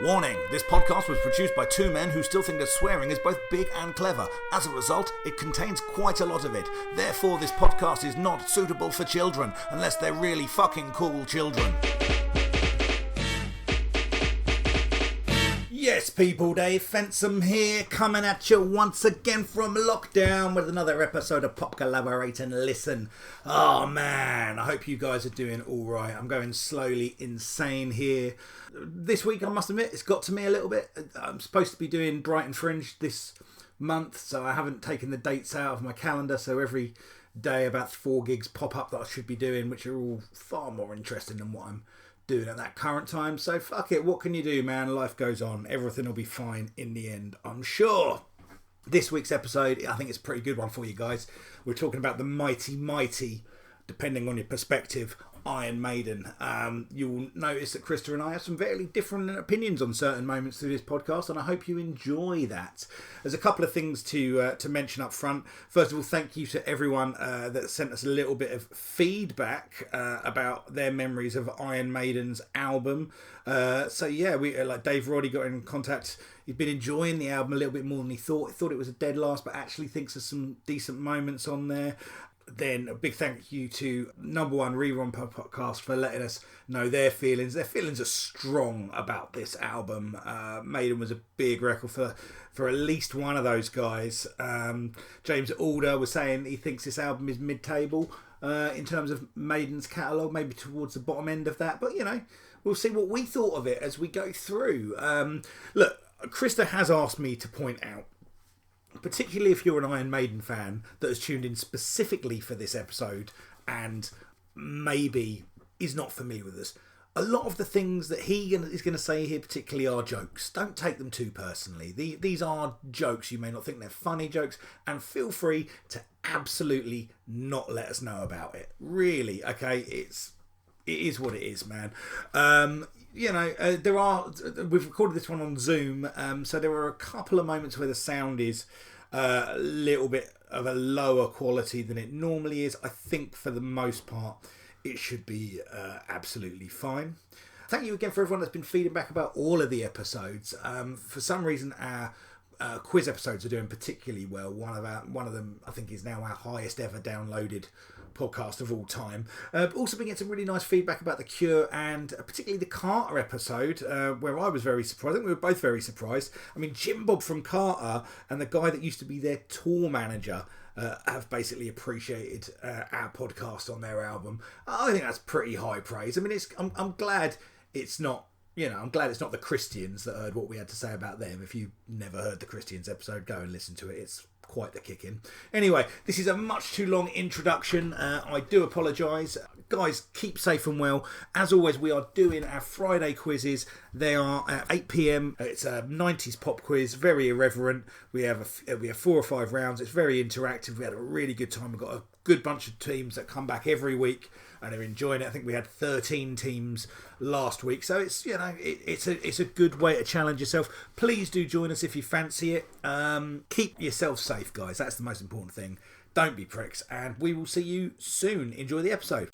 Warning, this podcast was produced by two men who still think that swearing is both big and clever. As a result, it contains quite a lot of it. Therefore, this podcast is not suitable for children, unless they're really fucking cool children. Yes, people, Dave Fensom here, coming at you once again from lockdown with another episode of Pop Collaborate and Listen. Oh man, I hope you guys are doing alright. I'm going slowly insane here. This week, I must admit, it's got to me a little bit. I'm supposed to be doing Brighton Fringe this month, so I haven't taken the dates out of my calendar, so every day about 4 gigs pop up that I should be doing, which are all far more interesting than what I'm doing at that current time. So fuck it, what can you do, man? Life goes on. Everything will be fine in the end, I'm sure. This week's episode, I think it's a pretty good one for you guys. We're talking about the mighty, depending on your perspective, Iron Maiden. You'll notice that Krister and I have some very different opinions on certain moments through this podcast, and I hope you enjoy that. There's a couple of things to mention up front. First of all, thank you to everyone that sent us a little bit of feedback about their memories of Iron Maiden's album. So yeah, we like Dave Roddy got in contact. He'd been enjoying the album a little bit more than he thought. He thought it was a dead last, but actually thinks there's some decent moments on there. Then a big thank you to number one Rerun Podcast for letting us know their feelings. Their feelings are strong about this album. Maiden was a big record for at least one of those guys. James Alder was saying he thinks this album is mid-table in terms of Maiden's catalogue, maybe towards the bottom end of that. But, you know, we'll see what we thought of it as we go through. Look, Krista has asked me to point out, particularly if you're an Iron Maiden fan that has tuned in specifically for this episode and maybe is not familiar with us, a lot of the things that he is going to say here particularly are jokes. Don't take them too personally. These are jokes. You may not think they're funny jokes, and feel free to absolutely not let us know about it. Really, okay? It is what it is, man. You know, we've recorded this one on Zoom, so there are a couple of moments where the sound is a little bit of a lower quality than it normally is. I think for the most part, it should be absolutely fine. Thank you again for everyone that's been feeding back about all of the episodes. For some reason, our quiz episodes are doing particularly well. One of them, I think, is now our highest ever downloaded podcast of all time. Also been getting some really nice feedback about The Cure and particularly the Carter episode, where I was very surprised. I think we were both very surprised. I mean, Jim Bob from Carter and the guy that used to be their tour manager have basically appreciated our podcast on their album. I think that's pretty high praise. I mean, I'm glad it's not, you know, I'm glad it's not the Christians that heard what we had to say about them. If you never heard the Christians episode, go and listen to it. It's quite the kick-in. Anyway, this is a much too long introduction. I do apologise. Guys, keep safe and well. As always, we are doing our Friday quizzes. They are at 8 p.m. It's a 90s pop quiz, very irreverent. We have 4 or 5 rounds. It's very interactive. We had a really good time. We've got a good bunch of teams that come back every week and are enjoying it. I think we had 13 teams last week, so it's, you know, it's a good way to challenge yourself. Please do join us if you fancy it. Keep yourself safe, guys. That's the most important thing. Don't be pricks, and we will see you soon. Enjoy the episode.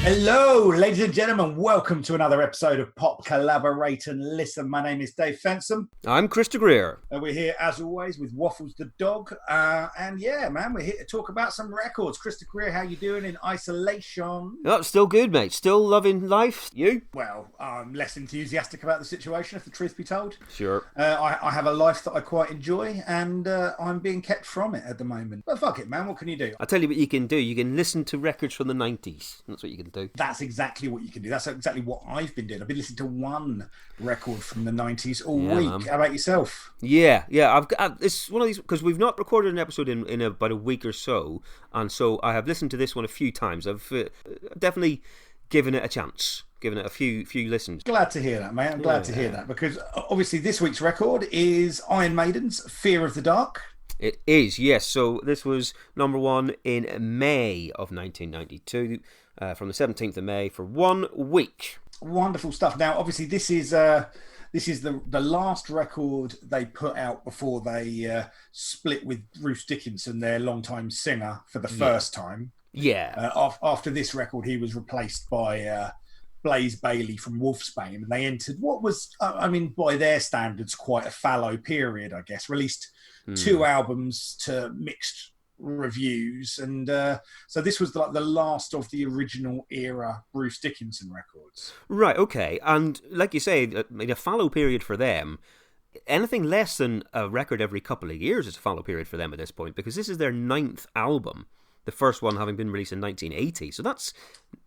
Hello, ladies and gentlemen. Welcome to another episode of Pop Collaborate and Listen. My name is Dave Fensom. I'm Krister Greer. And we're here, as always, with Waffles the dog. And yeah, man, we're here to talk about some records. Krister Greer, how you doing in isolation? Oh, still good, mate. Still loving life. You? Well, I'm less enthusiastic about the situation, if the truth be told. Sure. I have a life that I quite enjoy, and I'm being kept from it at the moment. But fuck it, man. What can you do? I'll tell you what you can do. You can listen to records from the 90s. That's what you can do. to. That's exactly what you can do. That's exactly what I've been doing. I've been listening to one record from the 90s all week. Man. How about yourself? Yeah. I've got it's one of these because we've not recorded an episode in about a week or so, and so I have listened to this one a few times. I've definitely given it a chance, given it a few listens. Glad to hear that, mate. I'm glad to hear that, because obviously this week's record is Iron Maiden's Fear of the Dark. It is, yes. So this was number one in May of 1992, from the 17th of May for 1 week. Wonderful stuff. Now, obviously, this is the last record they put out before they split with Bruce Dickinson, their longtime singer, for the first time. Yeah. After this record, he was replaced by Blaze Bayley from Wolfsbane, and they entered what was, by their standards, quite a fallow period, I guess. Released 2 albums to mixed reviews, and so this was like the last of the original era Bruce Dickinson records. Right, okay. And like you say, a fallow period for them. Anything less than a record every couple of years is a fallow period for them at this point, because this is their 9th album, the first one having been released in 1980. So that's,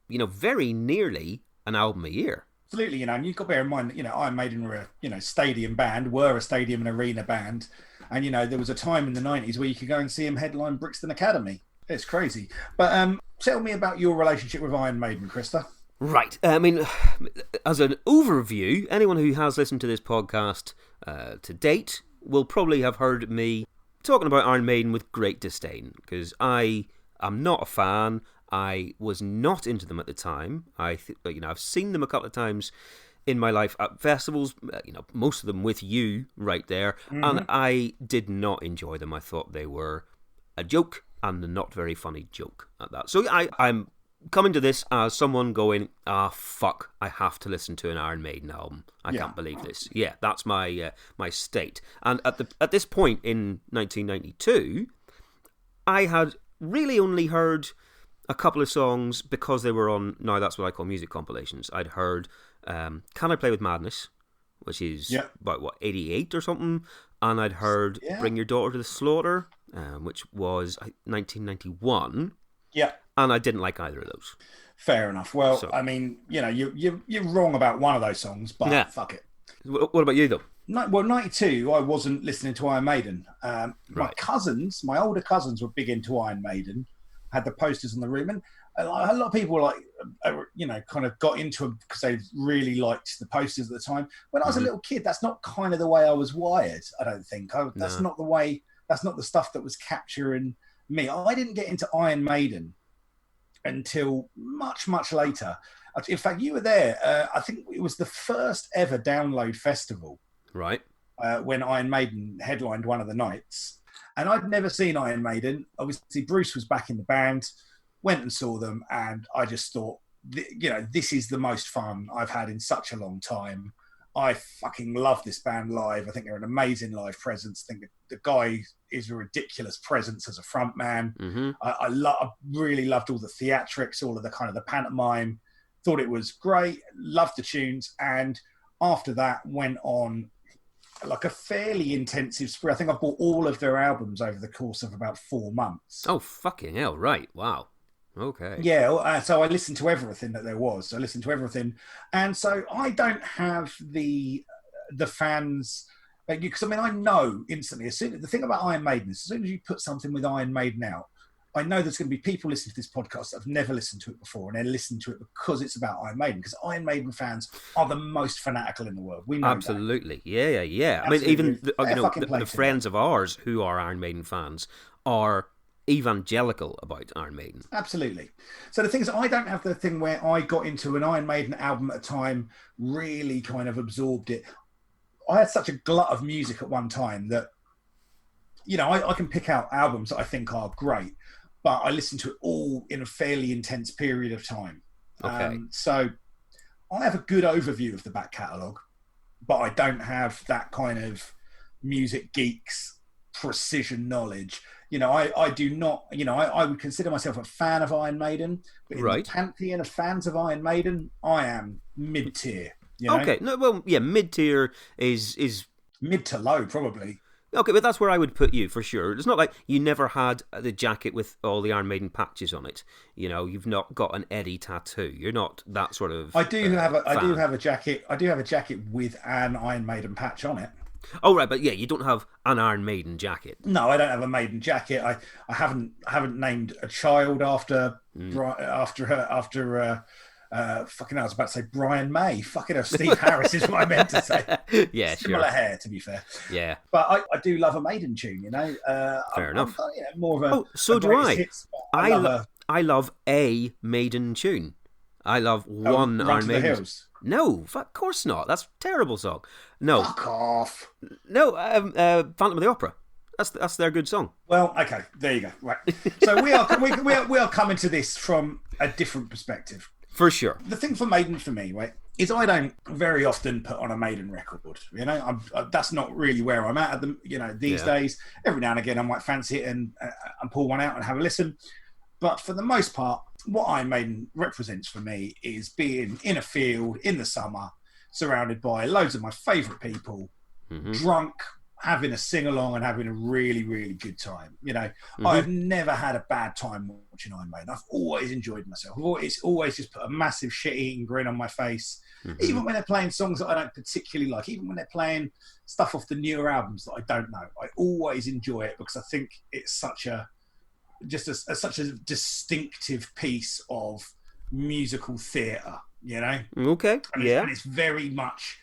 very nearly an album a year. Absolutely, and you've got to bear in mind that, Iron Maiden were a stadium band, were a stadium and arena band. And, there was a time in the 90s where you could go and see him headline Brixton Academy. It's crazy. But tell me about your relationship with Iron Maiden, Krista. Right. As an overview, anyone who has listened to this podcast to date will probably have heard me talking about Iron Maiden with great disdain, because I am not a fan. I was not into them at the time. I've seen them a couple of times in my life at festivals, most of them with you right there, and I did not enjoy them. I thought they were a joke, and a not very funny joke at that. So I'm coming to this as someone going, fuck, I have to listen to an Iron Maiden album. I can't believe this. Yeah, that's my my state. And at this point in 1992, I had really only heard a couple of songs because they were on Now That's What I Call Music compilations. I'd heard Can I Play With Madness, which is about 88 or something, and I'd heard Bring Your Daughter to the Slaughter, which was 1991. Yeah, and I didn't like either of those. Fair enough. Well, so, you're wrong about one of those songs, but fuck it. What about you though? 92, I wasn't listening to Iron Maiden. My older cousins were big into Iron Maiden. Had the posters in the room, and a lot of people kind of got into them because they really liked the posters at the time. When I was a little kid, that's not kind of the way I was wired. I don't think that's not the way. That's not the stuff that was capturing me. I didn't get into Iron Maiden until much later. In fact, you were there. I think it was the first ever Download Festival, right? When Iron Maiden headlined one of the nights. And I'd never seen Iron Maiden. Obviously, Bruce was back in the band, went and saw them, and I just thought, this is the most fun I've had in such a long time. I fucking love this band live. I think they're an amazing live presence. I think the guy is a ridiculous presence as a front man. Mm-hmm. I really loved all the theatrics, all of the kind of the pantomime. Thought it was great. Loved the tunes. And after that went on like a fairly intensive spree. I think I bought all of their albums over the course of about 4 months. Oh, fucking hell. Right. Wow. Okay. Yeah. So I listened to everything that there was. I listened to everything. And so I don't have the fans, because I know instantly, the thing about Iron Maiden is as soon as you put something with Iron Maiden out, I know there's going to be people listening to this podcast that have never listened to it before, and they're listening to it because it's about Iron Maiden, because Iron Maiden fans are the most fanatical in the world. We know absolutely. That. Yeah. Absolutely. I mean, even the friends of ours who are Iron Maiden fans are evangelical about Iron Maiden. Absolutely. So the thing is, I don't have the thing where I got into an Iron Maiden album at a time, really kind of absorbed it. I had such a glut of music at one time that, I can pick out albums that I think are great, but I listened to it all in a fairly intense period of time. Okay. So I have a good overview of the back catalogue, but I don't have that kind of music geeks precision knowledge. I do not, I would consider myself a fan of Iron Maiden, but in the pantheon of fans of Iron Maiden, I am mid-tier. Okay. No, well, yeah, mid-tier is... mid to low, probably. Okay, but that's where I would put you for sure. It's not like you never had the jacket with all the Iron Maiden patches on it. You know, you've not got an Eddie tattoo. You're not that sort of. I do have a jacket. I do have a jacket with an Iron Maiden patch on it. Oh right, but yeah, you don't have an Iron Maiden jacket. No, I don't have a Maiden jacket. I haven't named a child after fucking hell, I was about to say Brian May. Fucking hell, Steve Harris is what I meant to say. Yeah, Similar hair, to be fair. Yeah. But I do love a Maiden tune, you know. Fair enough. I'm more of a... Oh, so do I. Hits, I love a Maiden tune. I love one Iron Maiden. No, of course not. That's a terrible song. No. Fuck off. No, Phantom of the Opera. That's their good song. Well, okay, there you go. Right. So we are coming to this from a different perspective. For sure. The thing for Maiden for me, right, is I don't very often put on a Maiden record. You know, that's not really where I'm at the, you know, these days. Every now and again, I might fancy it and pull one out and have a listen. But for the most part, what Iron Maiden represents for me is being in a field in the summer, surrounded by loads of my favourite people, drunk, having a sing-along and having a really, really good time. You know, I've never had a bad time watching Iron Maiden. I've always enjoyed myself. I've always just put a massive shit-eating grin on my face, even when they're playing songs that I don't particularly like, even when they're playing stuff off the newer albums that I don't know. I always enjoy it because I think it's such a distinctive piece of musical theatre, you know? Okay, and it's very much...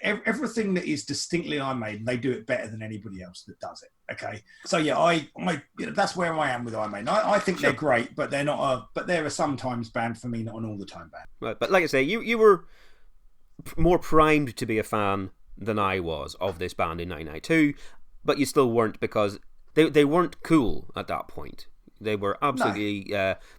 Everything that is distinctly Iron Maiden, they do it better than anybody else that does it. Okay, so yeah, I you know, that's where I am with Iron Maiden. I think they're great, but they're a sometimes band for me, not an all the time band. Right, but like I say, you were more primed to be a fan than I was of this band in 1992, but you still weren't because they weren't cool at that point. They were absolutely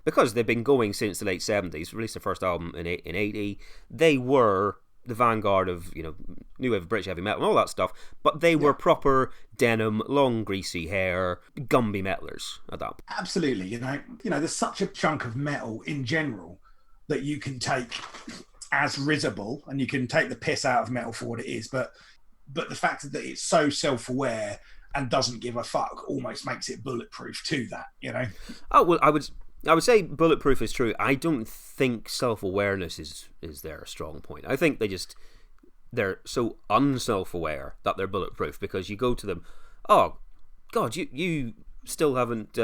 because they've been going since the late 70s. Released their first album in 80. They were the vanguard of, you know, new wave of British heavy metal and all that stuff, but they were proper denim, long greasy hair, Gumby metalers at that point. Absolutely, you know, there's such a chunk of metal in general that you can take as risible, and you can take the piss out of metal for what it is, but the fact that it's so self-aware and doesn't give a fuck almost makes it bulletproof to that, you know. Oh well, I would say bulletproof is true. I don't think self-awareness is their strong point. I think they're so unself-aware that they're bulletproof because you go to them, oh, God, you still haven't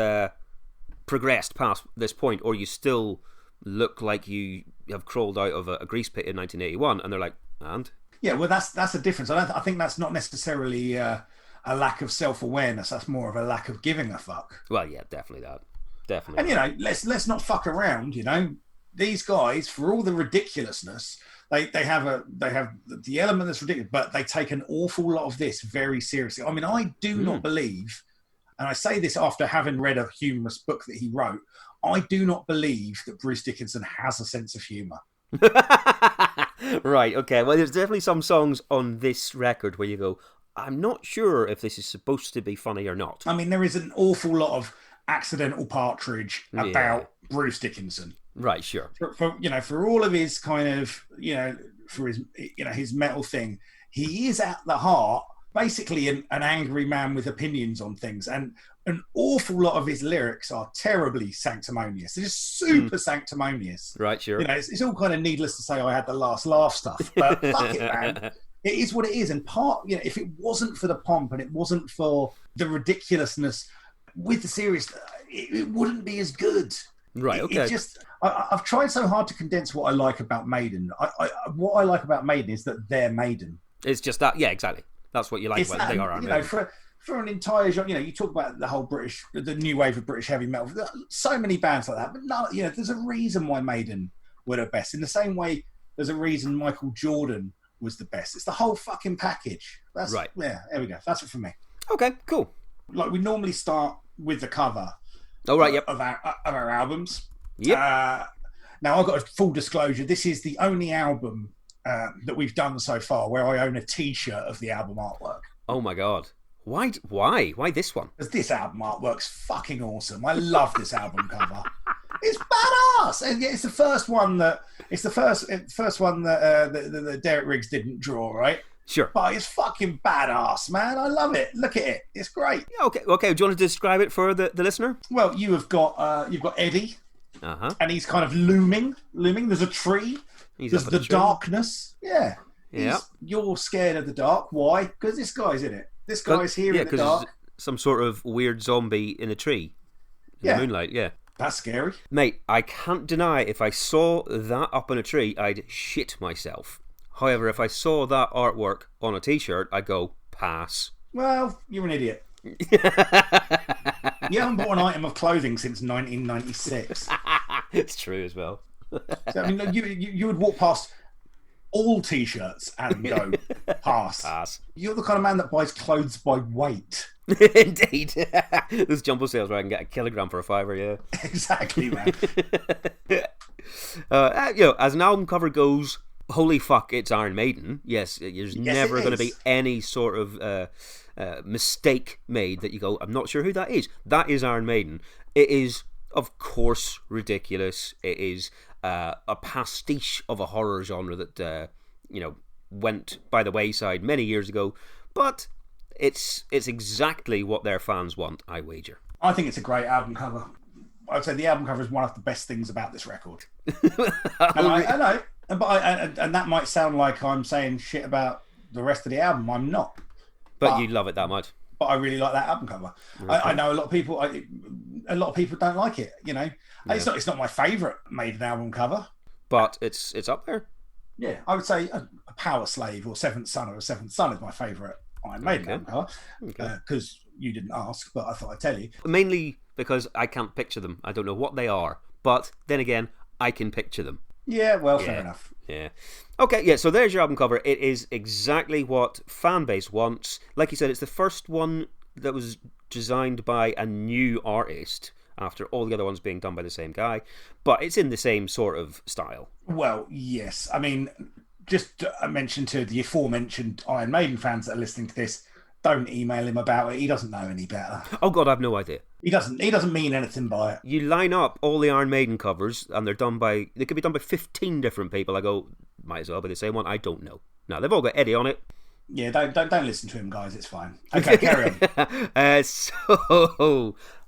progressed past this point, or you still look like you have crawled out of a grease pit in 1981, and they're like, and? Yeah, well, that's a difference. I think that's not necessarily a lack of self-awareness. That's more of a lack of giving a fuck. Well, yeah, definitely that. Definitely. And, you know, let's not fuck around, you know. These guys, for all the ridiculousness, they have the element that's ridiculous, but they take an awful lot of this very seriously. I mean, I do not believe, and I say this after having read a humorous book that he wrote, I do not believe that Bruce Dickinson has a sense of humour. Right, okay. Well, there's definitely some songs on this record where you go, I'm not sure if this is supposed to be funny or not. I mean, there is an awful lot of accidental partridge about Bruce Dickinson. Right, sure. For all of his kind of, for his, his metal thing, he is at the heart basically an angry man with opinions on things, and an awful lot of his lyrics are terribly sanctimonious. They're just super sanctimonious. Right, sure. It's all kind of needless to say I had the last laugh stuff, but fuck it, man. It is what it is. And if it wasn't for the pomp and it wasn't for the ridiculousness with the serious, it wouldn't be as good. Right, okay. I've tried so hard to condense what I like about Maiden. What I like about Maiden is that they're Maiden. It's just that, yeah, exactly. That's what you like about they are. For an entire genre, you talk about the new wave of British heavy metal. So many bands like that, but no, there's a reason why Maiden were the best. In the same way, there's a reason Michael Jordan was the best. It's the whole fucking package. That's right. Yeah, there we go. That's it for me. Okay, cool. Like, we normally start with the cover. Oh, right, yep. Of our albums. Yep. Now, I've got a full disclosure. This is the only album that we've done so far where I own a T-shirt of the album artwork. Oh my God. Why? Why this one? Because this album artwork's fucking awesome. I love this album cover. It's badass, and it's the first one that Derek Riggs didn't draw, right? Sure. But it's fucking badass, man. I love it. Look at it. It's great. Yeah, okay. Do you want to describe it for the listener? Well, you've got Eddie, and he's kind of looming. There's a tree. There's the darkness. Yeah. You're scared of the dark. Why? Because this guy's in it. This guy's here in the dark. Some sort of weird zombie in a tree. In the moonlight, yeah. That's scary. Mate, I can't deny if I saw that up in a tree, I'd shit myself. However, if I saw that artwork on a t-shirt, I'd go, pass. Well, you're an idiot. You haven't bought an item of clothing since 1996. It's true as well. So, I mean, you would walk past all t-shirts and go, pass. You're the kind of man that buys clothes by weight. Indeed. There's jumbo sales where I can get a kilogram for a $5, yeah. Exactly, man. As an album cover goes, holy fuck, it's Iron Maiden. Yes, there's never going to be any sort of mistake made that you go, I'm not sure who that is. That is Iron Maiden. It is, of course, ridiculous. It is a pastiche of a horror genre that went by the wayside many years ago, but it's exactly what their fans want, I wager. I think it's a great album cover. I'd say the album cover is one of the best things about this record. I know, and that might sound like I'm saying shit about the rest of the album. I'm not. But you love it that much. But I really like that album cover. Okay. I know a lot of people. A lot of people don't like it. You know, it's not my favourite Maiden album cover. But it's up there. Yeah, I would say a Power Slave or Seventh Son is my favourite Iron Maiden album cover. Because you didn't ask, but I thought I'd tell you. Mainly because I can't picture them. I don't know what they are. But then again, I can picture them. Yeah, well, fair enough. Yeah. Okay, yeah, so there's your album cover. It is exactly what fan base wants. Like you said, it's the first one that was designed by a new artist after all the other ones being done by the same guy. But it's in the same sort of style. Well, yes. I mean, just a mention to the aforementioned Iron Maiden fans that are listening to this, don't email him about it. He doesn't know any better. Oh God, I've no idea. He doesn't mean anything by it. You line up all the Iron Maiden covers, and they could be done by 15 different people. I go, might as well be the same one. I don't know. No, they've all got Eddie on it. Yeah, don't listen to him, guys. It's fine. Okay, carry on.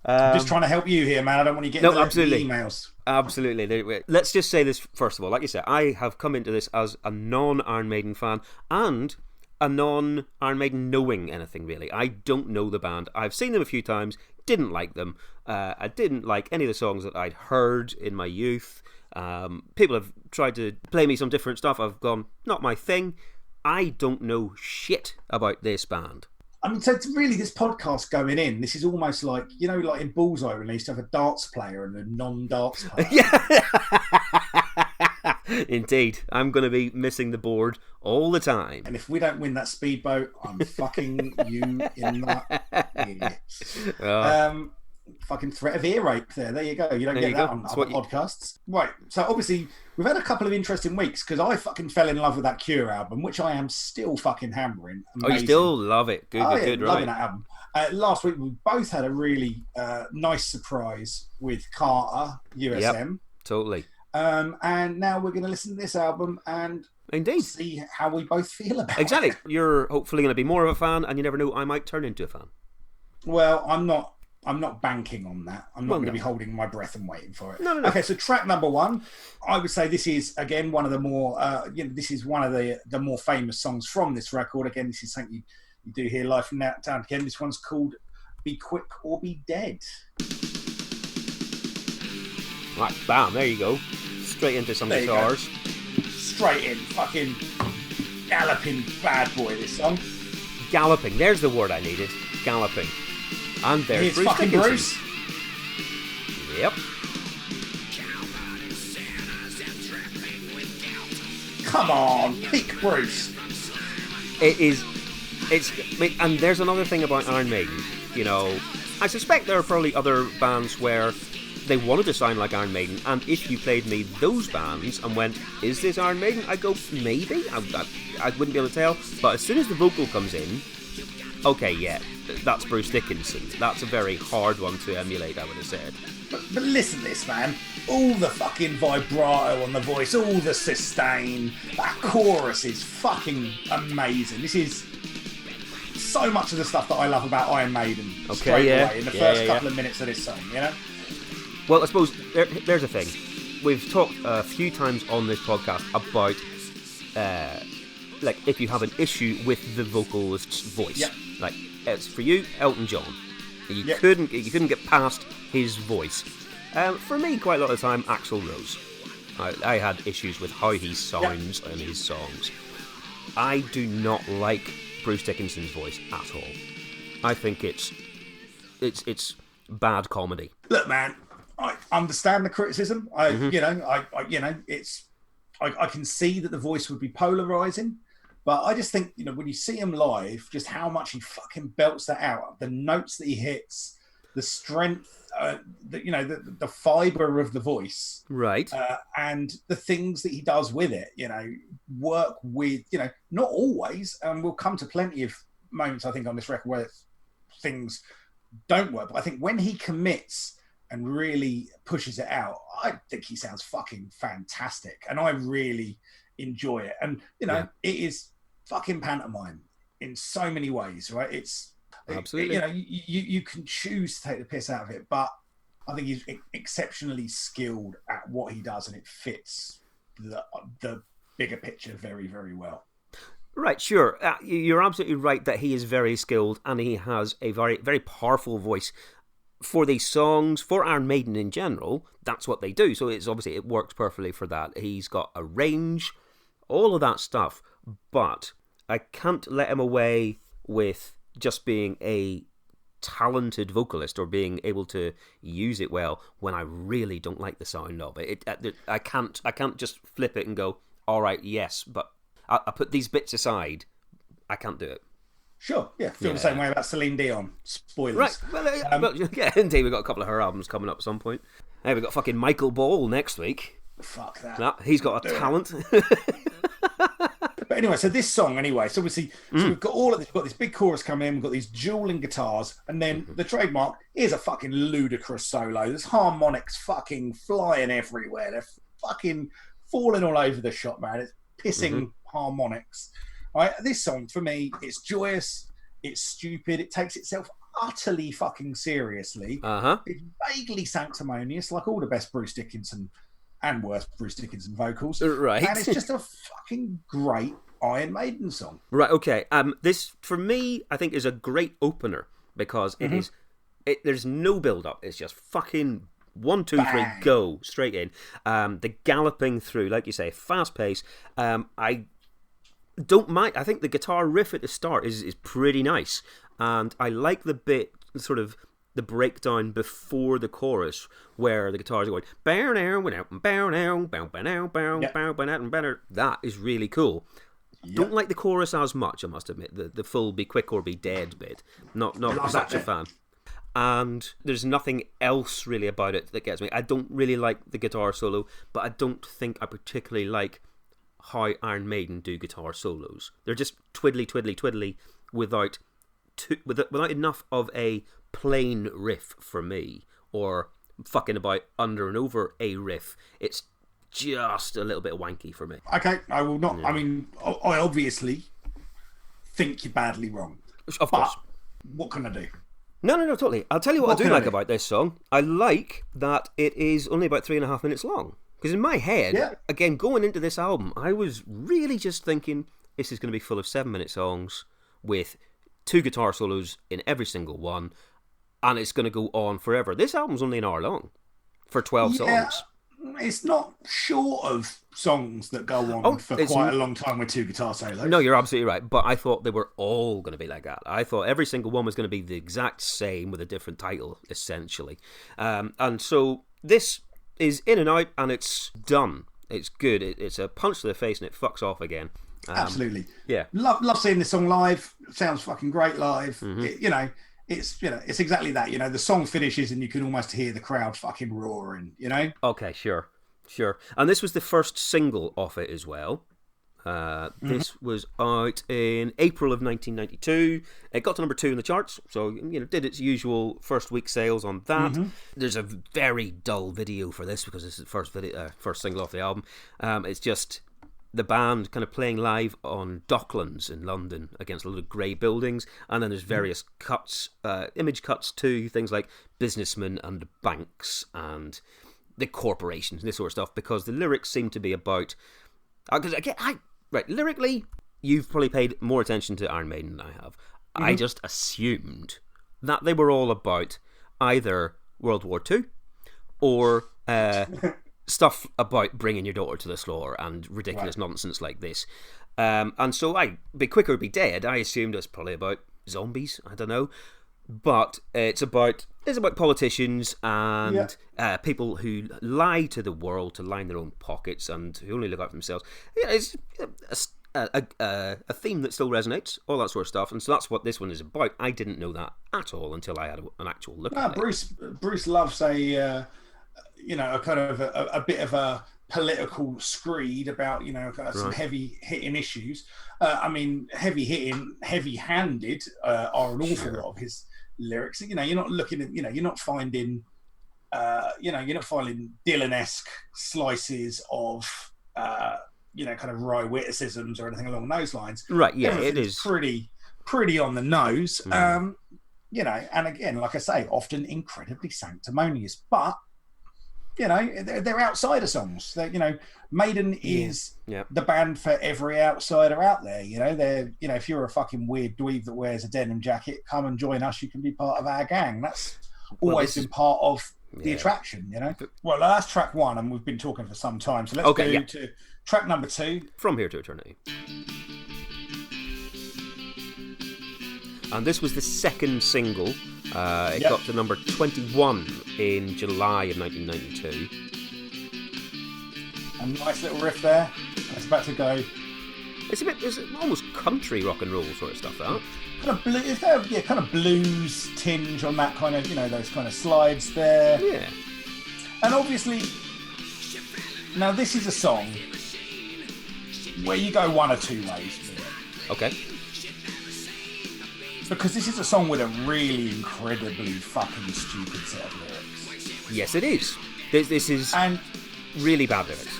I'm just trying to help you here, man. I don't want you getting absolutely. emails. Absolutely. Let's just say this first of all. Like you said, I have come into this as a non-Iron Maiden fan and a non-Iron Maiden knowing anything, really. I don't know the band. I've seen them a few times, didn't like them. I didn't like any of the songs that I'd heard in my youth. People have tried to play me some different stuff. I've gone, not my thing. I don't know shit about this band. I mean, so it's really this podcast going in, this is almost like, you know, like in Bullseye when they used to have a darts player and a non-darts player. Yeah. Indeed. I'm going to be missing the board all the time. And if we don't win that speedboat, I'm fucking you in that ear. Fucking threat of ear rape there. There you go. You don't get that on other podcasts. Right. So obviously we've had a couple of interesting weeks because I fucking fell in love with that Cure album, which I am still fucking hammering. Amazing. Oh, you still love it? Good, good, right. Loving that album. Last week we both had a really nice surprise with Carter, USM. Yep, totally. And now we're going to listen to this album and see how we both feel about it. Exactly. You're hopefully going to be more of a fan, and you never know, I might turn into a fan. Well, I'm not banking on that. I'm not going to be holding my breath and waiting for it. No. Okay, so track number 1, I would say this is again one of the more, this is one of the more famous songs from this record. Again, this is something you do hear live from now down again. This one's called "Be Quick or Be Dead." Right, bam, there you go. Straight into some guitars. Straight in, fucking galloping bad boy, this song. Galloping, there's the word I needed. Galloping. And there's Bruce fucking Dickinson. Bruce. Yep. Come on, peak Bruce. And there's another thing about Iron Maiden. You know, I suspect there are probably other bands where they wanted to sound like Iron Maiden, and if you played me those bands and went, is this Iron Maiden? I'd go, maybe. I wouldn't be able to tell. But as soon as the vocal comes in, okay, yeah, that's Bruce Dickinson. That's a very hard one to emulate, I would have said. But listen to this, man. All the fucking vibrato on the voice, all the sustain. That chorus is fucking amazing. This is so much of the stuff that I love about Iron Maiden. Okay, straight yeah. away in the first couple of minutes of this song, you know? Well, I suppose there's a thing. We've talked a few times on this podcast about, like, if you have an issue with the vocalist's voice. Yep. Like, it's for you, Elton John. You Yep. couldn't get past his voice. For me, quite a lot of the time, Axl Rose. I had issues with how he sounds in his songs. I do not like Bruce Dickinson's voice at all. I think it's bad comedy. Look, man, I understand the criticism. I can see that the voice would be polarizing, but I just think, when you see him live, just how much he fucking belts that out, the notes that he hits, the strength, the fiber of the voice, right, and the things that he does with it. Work with, not always, and we'll come to plenty of moments, I think, on this record where things don't work. But I think when he commits and really pushes it out, I think he sounds fucking fantastic, and I really enjoy it. And it is fucking pantomime in so many ways, right? It's absolutely. You can choose to take the piss out of it, but I think he's exceptionally skilled at what he does, and it fits the bigger picture very, very well. Right, sure. You're absolutely right that he is very skilled, and he has a very, very powerful voice. For these songs, for Iron Maiden in general, that's what they do. So it works perfectly for that. He's got a range, all of that stuff. But I can't let him away with just being a talented vocalist or being able to use it well when I really don't like the sound of it. I can't just flip it and go, all right, yes, but I put these bits aside. I can't do it. Sure, yeah. Feel the same way about Celine Dion. Spoilers. Right, well, indeed, we've got a couple of her albums coming up at some point. Hey, we've got fucking Michael Ball next week. Fuck that. Nah, he's got a talent. But anyway, so this song, so obviously, so we've got all of this. We've got this big chorus coming in. We've got these dueling guitars, and then the trademark is a fucking ludicrous solo. There's harmonics fucking flying everywhere. They're fucking falling all over the shop, man. It's pissing harmonics. Right, this song for me, it's joyous, it's stupid, it takes itself utterly fucking seriously. It's vaguely sanctimonious, like all the best Bruce Dickinson and worst Bruce Dickinson vocals. Right, and it's just a fucking great Iron Maiden song. Right, okay. This for me, I think, is a great opener because it is. There's no build up. It's just fucking 1, 2, 3, go straight in. The galloping through, like you say, fast pace. I don't mind. I think the guitar riff at the start is pretty nice, and I like the bit, sort of the breakdown before the chorus where the guitars are going bow now, bow now, bow now, bow bow. That is really cool. Yep. Don't like the chorus as much, I must admit. The full "be quick or be dead" bit. Not such a fan. And there's nothing else really about it that gets me. I don't really like the guitar solo, but I don't think I particularly like how Iron Maiden do guitar solos. They're just twiddly, twiddly, twiddly without enough of a plain riff for me, or fucking about under and over a riff. It's just a little bit wanky for me. Okay, I will not. Yeah. I mean, I obviously think you're badly wrong. Of course. What can I do? No, totally. I'll tell you what I do like about this song. I like that it is only about 3.5 minutes long. Because in my head, again, going into this album, I was really just thinking this is going to be full of 7-minute songs with 2 guitar solos in every single one, and it's going to go on forever. This album's only an hour long for 12 songs. It's not short of songs that go on for quite a long time with 2 guitar solos. No, you're absolutely right. But I thought they were all going to be like that. I thought every single one was going to be the exact same with a different title, essentially. And so this is in and out, and it's done. It's good. It's a punch to the face, and it fucks off again. Absolutely. Yeah. Love seeing this song live. It sounds fucking great live. It's exactly that. The song finishes and you can almost hear the crowd fucking roaring. Okay, sure. And this was the first single off it as well. This was out in April of 1992. It got to number 2 in the charts, so did its usual first week sales on that. There's a very dull video for this because this is the first single off the album. It's just the band kind of playing live on Docklands in London against a lot of grey buildings, and then there's various cuts, image cuts to things like businessmen and banks and the corporations and this sort of stuff, because the lyrics seem to be about... Because again, lyrically, you've probably paid more attention to Iron Maiden than I have. I just assumed that they were all about either World War II or stuff about bringing your daughter to the slaughter and ridiculous nonsense like this. And so Be Quick or Be Dead, I assumed it was probably about zombies. I don't know. But it's about politicians and people who lie to the world to line their own pockets and who only look out for themselves. It's a theme that still resonates, all that sort of stuff, and so that's what this one is about. I didn't know that at all until I had an actual look at it. Bruce loves a kind of a bit of a political screed about some heavy hitting issues. Heavy-handed are an awful lot of his lyrics. You're not looking at, you're not finding Dylan-esque slices of kind of wry witticisms or anything along those lines. Right, yeah, it is pretty on the nose. And again, like I say, often incredibly sanctimonious, but they're outsider songs. Maiden is the band for every outsider out there. They're if you're a fucking weird dweeb that wears a denim jacket, come and join us. You can be part of our gang. That's always been part of the attraction. Well, that's track 1, and we've been talking for some time. So let's go to track number 2. From Here to Eternity. And this was the second single. It got to number 21 in July of 1992. A nice little riff there. It's about to go. It's almost country rock and roll sort of stuff, that. Kind of blues tinge on that kind of, those kind of slides there. Yeah. And obviously, now this is a song where you go one or two ways with it. Okay. Because this is a song with a really incredibly fucking stupid set of lyrics. Yes, it is. This is really bad lyrics.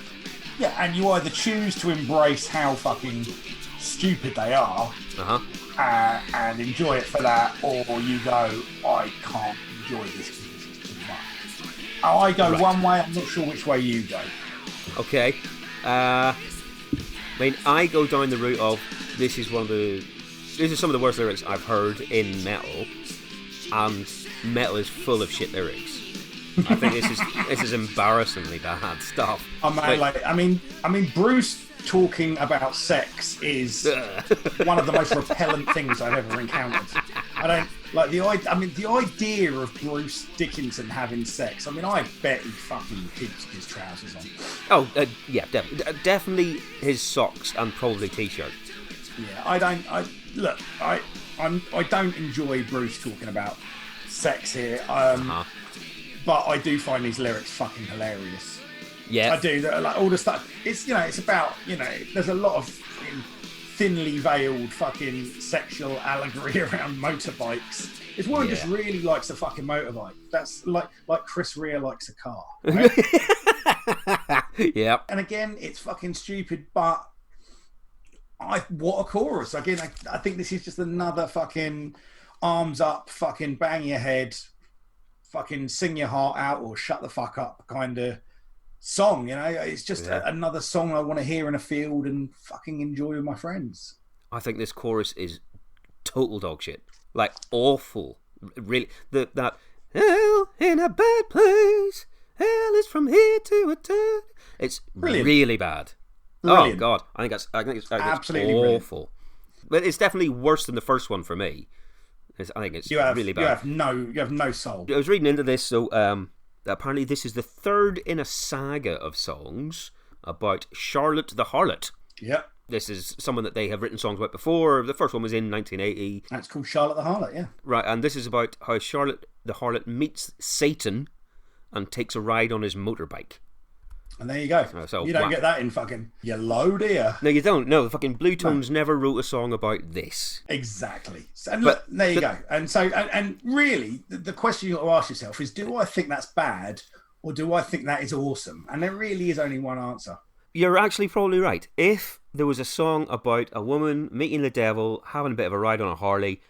Yeah, and you either choose to embrace how fucking stupid they are and enjoy it for that, or you go, I can't enjoy this because it's too much. I go one way, I'm not sure which way you go. Okay. I go down the route of this is some of the worst lyrics I've heard in metal, and metal is full of shit lyrics. I think this is embarrassingly bad stuff. Bruce talking about sex is one of the most repellent things I've ever encountered. I don't like the idea of Bruce Dickinson having sex. I bet he fucking keeps his trousers on. Oh, definitely his socks and probably t-shirt. Yeah, I don't enjoy Bruce talking about sex here. But I do find these lyrics fucking hilarious. Yeah, I do. Like all the stuff. It's it's about there's a lot of thinly veiled fucking sexual allegory around motorbikes. This woman just really likes a fucking motorbike. That's like Chris Rea likes a car. Right? Yeah. And again, it's fucking stupid, but what a chorus. Again, I think this is just another fucking arms up, fucking bang your head, fucking sing your heart out or shut the fuck up kind of song. It's just another song I want to hear in a field and fucking enjoy with my friends. I think this chorus is total dog shit. Like awful. Really, that hell in a bad place, hell is from here to eternity. It's really bad. Brilliant. Oh god, I think it's absolutely awful. Brilliant. But it's definitely worse than the first one for me. I think it's really bad. You have no soul. I was reading into this, so apparently this is the third in a saga of songs about Charlotte the Harlot. Yep. This is someone that they have written songs about before. The first one was in 1980. That's called Charlotte the Harlot, yeah. Right, and this is about how Charlotte the Harlot meets Satan and takes a ride on his motorbike. And there you go. So, you don't get that in fucking Yellow, do you? No, you don't. No, fucking Blue Tones never wrote a song about this. Exactly. And look, there you go. And so, and really, the question you got to ask yourself is, do I think that's bad, or do I think that is awesome? And there really is only one answer. You're actually probably right. If there was a song about a woman meeting the devil, having a bit of a ride on a Harley,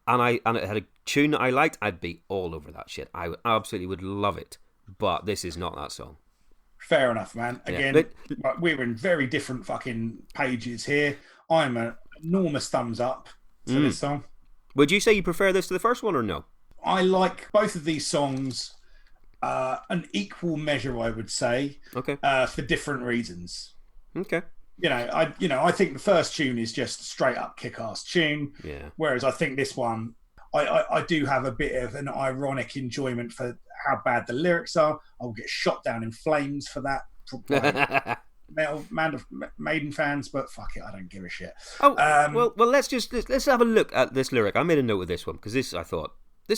and it had a tune that I liked, I'd be all over that shit. I absolutely would love it. But this is not that song. Fair enough, man. Again, we're in very different fucking pages here. I'm an enormous thumbs up for this song. Would you say you prefer this to the first one or no? I like both of these songs an equal measure, I would say. Okay. For different reasons. Okay. I think the first tune is just straight up kick-ass tune. Yeah. Whereas I think this one, I do have a bit of an ironic enjoyment for how bad the lyrics are. I'll get shot down in flames for that. Maiden fans, but fuck it, I don't give a shit. Well, let's have a look at this lyric. I made a note of this one because I thought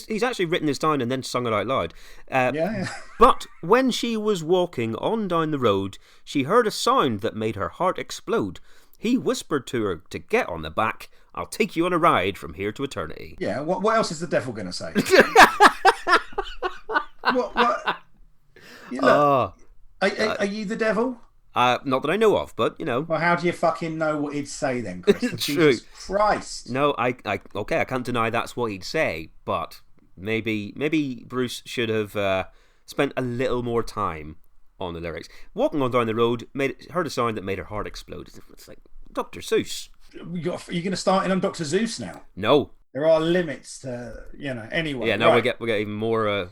he's actually written this down and then sung it out loud. Yeah. But when she was walking on down the road, she heard a sound that made her heart explode. He whispered to her to get on the back. I'll take you on a ride from here to eternity. Yeah. What else is the devil going to say? What? Are you the devil? Not that I know of, but Well, how do you fucking know what he'd say then, Chris? True. Jesus Christ. No, I can't deny that's what he'd say, but maybe Bruce should have spent a little more time on the lyrics. Walking on down the road, heard a sound that made her heart explode. It's like Dr. Seuss. You're going to start in on Dr. Zeus now? No. There are limits to, anyway. Yeah, now we get even more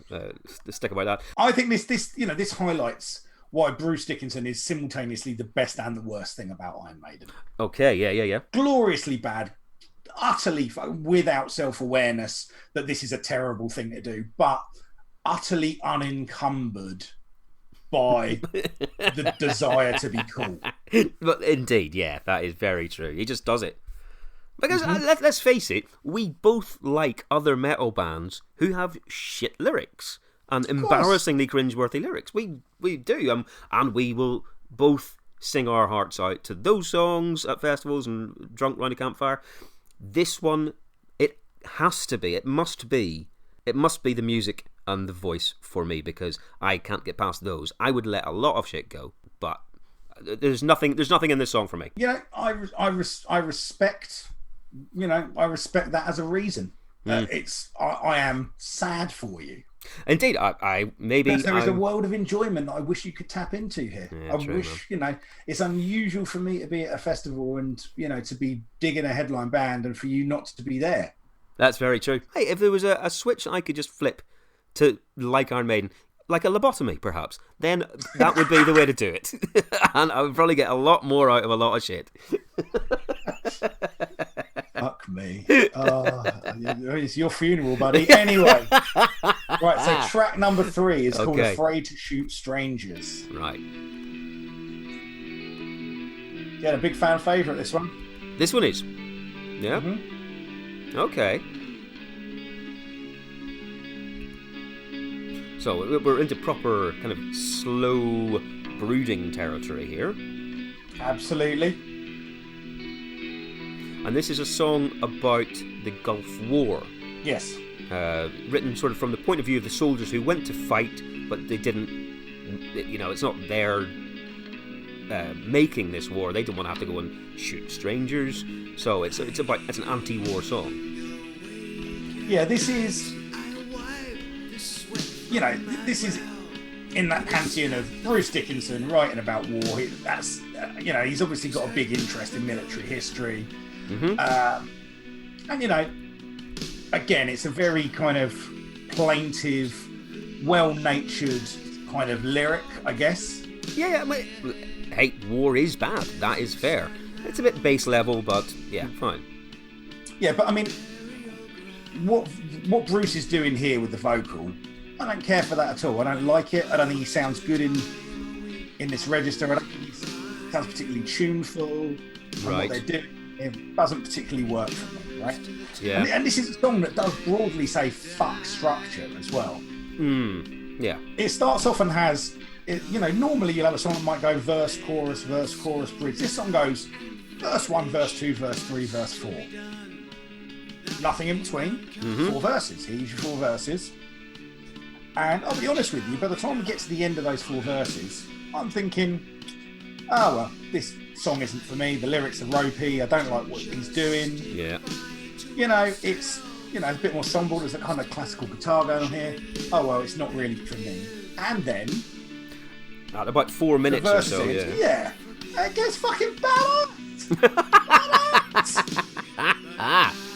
stick about that. I think this highlights why Bruce Dickinson is simultaneously the best and the worst thing about Iron Maiden. Okay, yeah. Gloriously bad, utterly without self-awareness that this is a terrible thing to do, but utterly unencumbered by the desire to be cool. But indeed, yeah, that is very true. He just does it. Because let's face it, we both like other metal bands who have shit lyrics and embarrassingly cringeworthy lyrics. We do, and we will both sing our hearts out to those songs at festivals and drunk round a campfire. This one, it must be the music and the voice for me, because I can't get past those. I would let a lot of shit go, but there's nothing in this song for me. I respect. I respect that as a reason. I am sad for you. Indeed, I maybe there is a world of enjoyment that I wish you could tap into here. Yeah, true, it's unusual for me to be at a festival and to be digging a headline band and for you not to be there. That's very true. Hey, if there was a switch I could just flip to like Iron Maiden, like a lobotomy perhaps, then that would be the way to do it. And I would probably get a lot more out of a lot of shit. Fuck me. It's your funeral, buddy. Anyway. Right, so track number 3 is called Afraid to Shoot Strangers. Right. Yeah, a big fan favourite, this one. This one is? Yeah? Mm-hmm. Okay. So we're into proper kind of slow brooding territory here. Absolutely. And this is a song about the Gulf War. Yes. Written sort of from the point of view of the soldiers who went to fight, but they didn't. It's not their making this war. They don't want to have to go and shoot strangers. So it's an anti-war song. Yeah, this is. This is in that pantheon of Bruce Dickinson writing about war. He's obviously got a big interest in military history. Mm-hmm. And again, it's a very kind of plaintive, well-natured kind of lyric, I guess. Yeah, hey, war is bad. That is fair. It's a bit base level, but yeah, fine. Yeah, but I mean, what Bruce is doing here with the vocal, I don't care for that at all. I don't like it. I don't think he sounds good in this register. I don't think he sounds particularly tuneful. Right. What they do, it doesn't particularly work for me, right? Yeah. And this is a song that does broadly say fuck structure as well. Yeah. It starts off and has, normally you'll have a song that might go verse, chorus, bridge. This song goes verse 1, verse 2, verse 3, verse 4. Nothing in between. 4 verses. Here's your 4 verses. And I'll be honest with you, by the time we get to the end of those 4 verses, I'm thinking, oh, well, this song isn't for me. The lyrics are ropey. I don't like what he's doing. Yeah. It's, a bit more sombre. There's a kind of classical guitar going on here. Oh, well, it's not really for me. And then... At about 4 minutes or so, yeah. It gets fucking badass.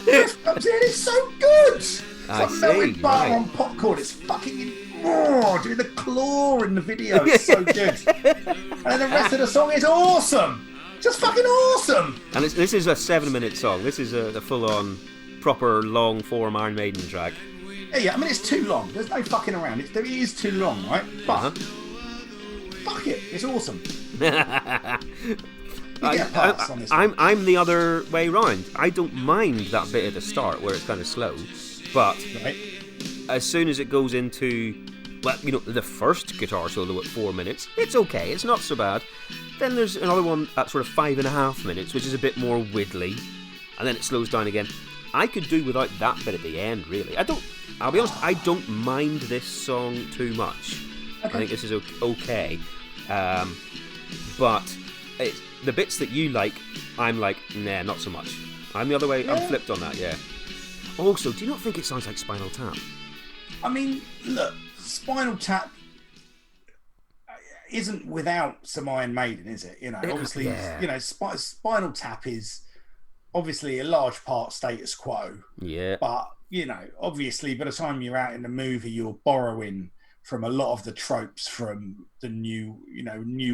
Riff comes in, it's so good. It's like melted butter on popcorn. It's fucking doing the claw in the video. It's so good. And then the rest of the song is awesome. Just fucking awesome. And this is a 7-minute song. This is a full-on, proper, long-form Iron Maiden track. Yeah, I mean, it's too long. There's no fucking around. It is too long, right? But fuck it, it's awesome. I'm the other way round. I don't mind that bit at the start where it's kind of slow, but as soon as it goes into, the first guitar solo at 4 minutes, it's okay. It's not so bad. Then there's another one at sort of 5.5 minutes, which is a bit more widdly, and then it slows down again. I could do without that bit at the end, really. I'll be honest, I don't mind this song too much. Okay. I think this is okay. But the bits that you like, I'm like, nah, not so much. I'm the other way, I'm flipped on that, yeah. Also, do you not think it sounds like Spinal Tap? I mean, look, Spinal Tap isn't without some Iron Maiden, is it? Obviously, Spinal Tap is obviously a large part status quo. Yeah. But, obviously by the time you're out in the movie, you're borrowing from a lot of the tropes from the new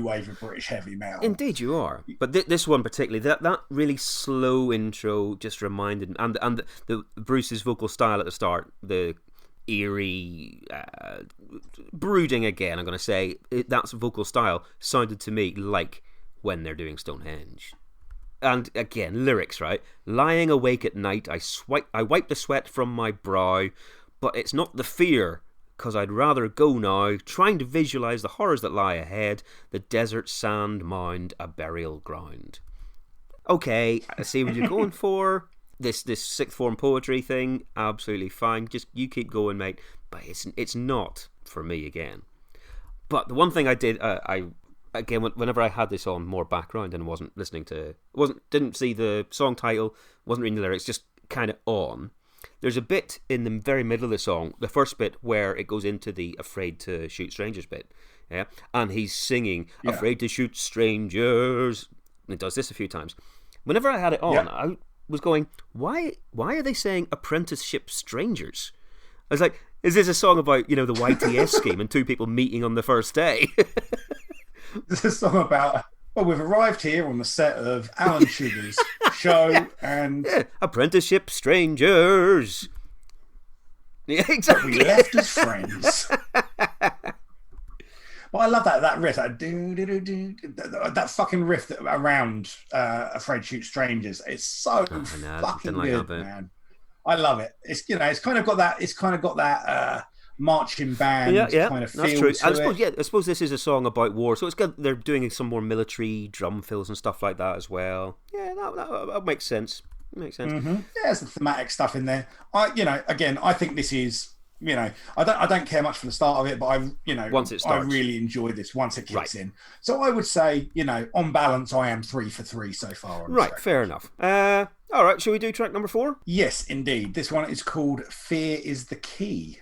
wave of British heavy metal. Indeed you are. But this one particularly, that really slow intro just reminded me, and the Bruce's vocal style at the start, the eerie, brooding again, I'm going to say, that's vocal style sounded to me like when they're doing Stonehenge. And again, lyrics, right? Lying awake at night, I wipe the sweat from my brow, but it's not the fear, 'cause I'd rather go now, trying to visualise the horrors that lie ahead, the desert sand mound, a burial ground. Okay, I see what you're going for. This sixth form poetry thing, absolutely fine. Just you keep going, mate. But it's not for me again. But the one thing I did, whenever I had this on more background and wasn't listening to, didn't see the song title, wasn't reading the lyrics, just kind of on. There's a bit in the very middle of the song, the first bit where it goes into the afraid to shoot strangers bit, yeah, and he's singing afraid to shoot strangers. And it does this a few times. Whenever I had it on, I was going, why are they saying apprenticeship strangers? I was like, is this a song about the YTS scheme and 2 people meeting on the first day? This is a song about, we've arrived here on the set of Alan Sugar's show and... Yeah, apprenticeship strangers. Yeah, exactly. We left as friends. Well, I love that riff, that fucking riff around Afraid to Shoot Strangers. It's so fucking good, man. I love it. It's it's kind of got that marching band kind of feel. That's true. I suppose this is a song about war, so it's good. They're doing some more military drum fills and stuff like that as well. Yeah, that makes sense. Mm-hmm. Yeah, there's the thematic stuff in there. I think this is. I don't care much for the start of it, but once it starts, I really enjoy this once it kicks in. So I would say, on balance, I am 3 for 3 so far. Right, fair enough. All right, shall we do track number 4? Yes, indeed. This one is called "Fear Is the Key."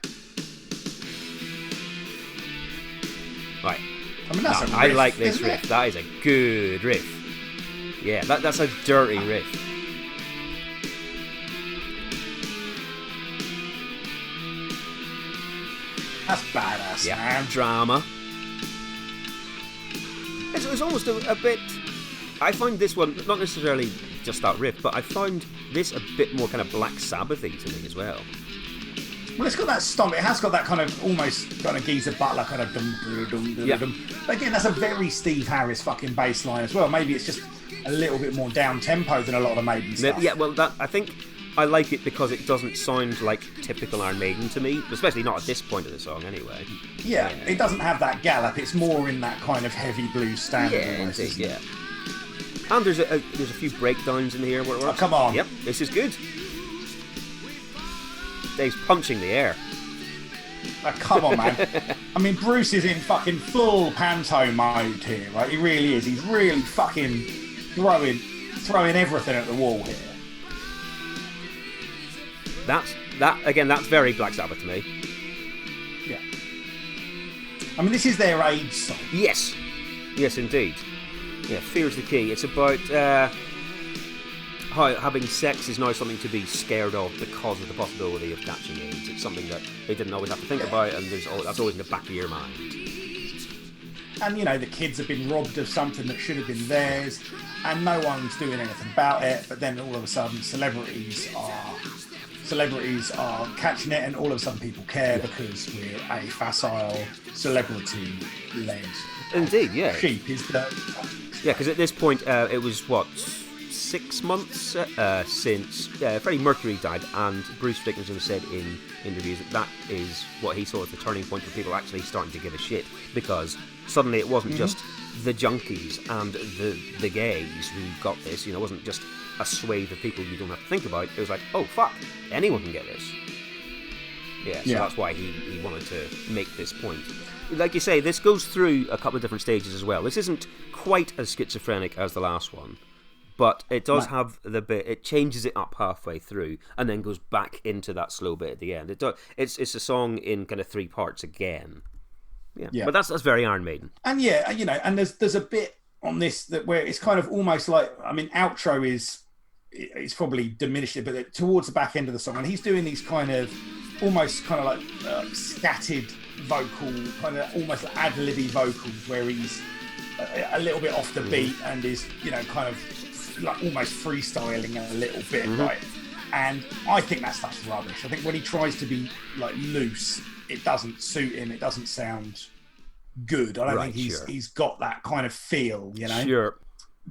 Right. I mean, that's a riff, I like this riff. That is a good riff. Yeah, that's a dirty riff. That's badass, man. Drama. It's almost a bit... I find this one, not necessarily just that riff, but I found this a bit more kind of Black Sabbath-y to me as well. Well, it's got that stomp. It has got that kind of almost kind of Geezer Butler kind of dum. But again, that's a very Steve Harris fucking bass line as well. Maybe it's just a little bit more down tempo than a lot of the Maiden stuff. Yeah, well, I think I like it because it doesn't sound like typical Iron Maiden to me, especially not at this point of the song anyway. Yeah, it doesn't have that gallop. It's more in that kind of heavy blues standard. Yeah, indeed, yeah. And there's a few breakdowns in here. Oh, come on. Yep, this is good. Dave's punching the air. Oh, come on, man. I mean, Bruce is in fucking full panto mode here, right? He really is. He's really fucking throwing everything at the wall here. That's very Black Sabbath to me. Yeah. I mean, this is their AIDS song. Yes, indeed. Yeah, fear's the key. It's about how having sex is now something to be scared of because of the possibility of catching AIDS. It's something that they didn't always have to think about, and that's always in the back of your mind. And, you know, the kids have been robbed of something that should have been theirs, and no one's doing anything about it, but then all of a sudden celebrities are catching it, and all of a sudden people care because we're a facile, celebrity-led Indeed, yeah. sheep is the... Yeah, because at this point, it was, 6 months since Freddie Mercury died, and Bruce Dickinson said in interviews that is what he saw as the turning point for people actually starting to give a shit, because suddenly it wasn't just the junkies and the gays who got this, you know, it wasn't just a swathe of people you don't have to think about. It was like, oh fuck, anyone can get this. Yeah, so that's why he wanted to make this point. Like you say, this goes through a couple of different stages as well. This isn't quite as schizophrenic as the last one, but it does have the bit. It changes it up halfway through, and then goes back into that slow bit at the end. It's a song in kind of 3 parts again. Yeah. But that's very Iron Maiden. And yeah, you know, and there's a bit on this that where it's kind of almost like, I mean, outro is probably diminished it, but towards the back end of the song, and he's doing these kind of almost kind of like scattered vocal, kind of almost like ad-libby vocals, where he's a little bit off the beat and is, you know, kind of like almost freestyling a little bit, right? And I think that stuff's rubbish. I think when he tries to be like loose, it doesn't suit him. It doesn't sound good. I don't think he's got that kind of feel, you know. Sure.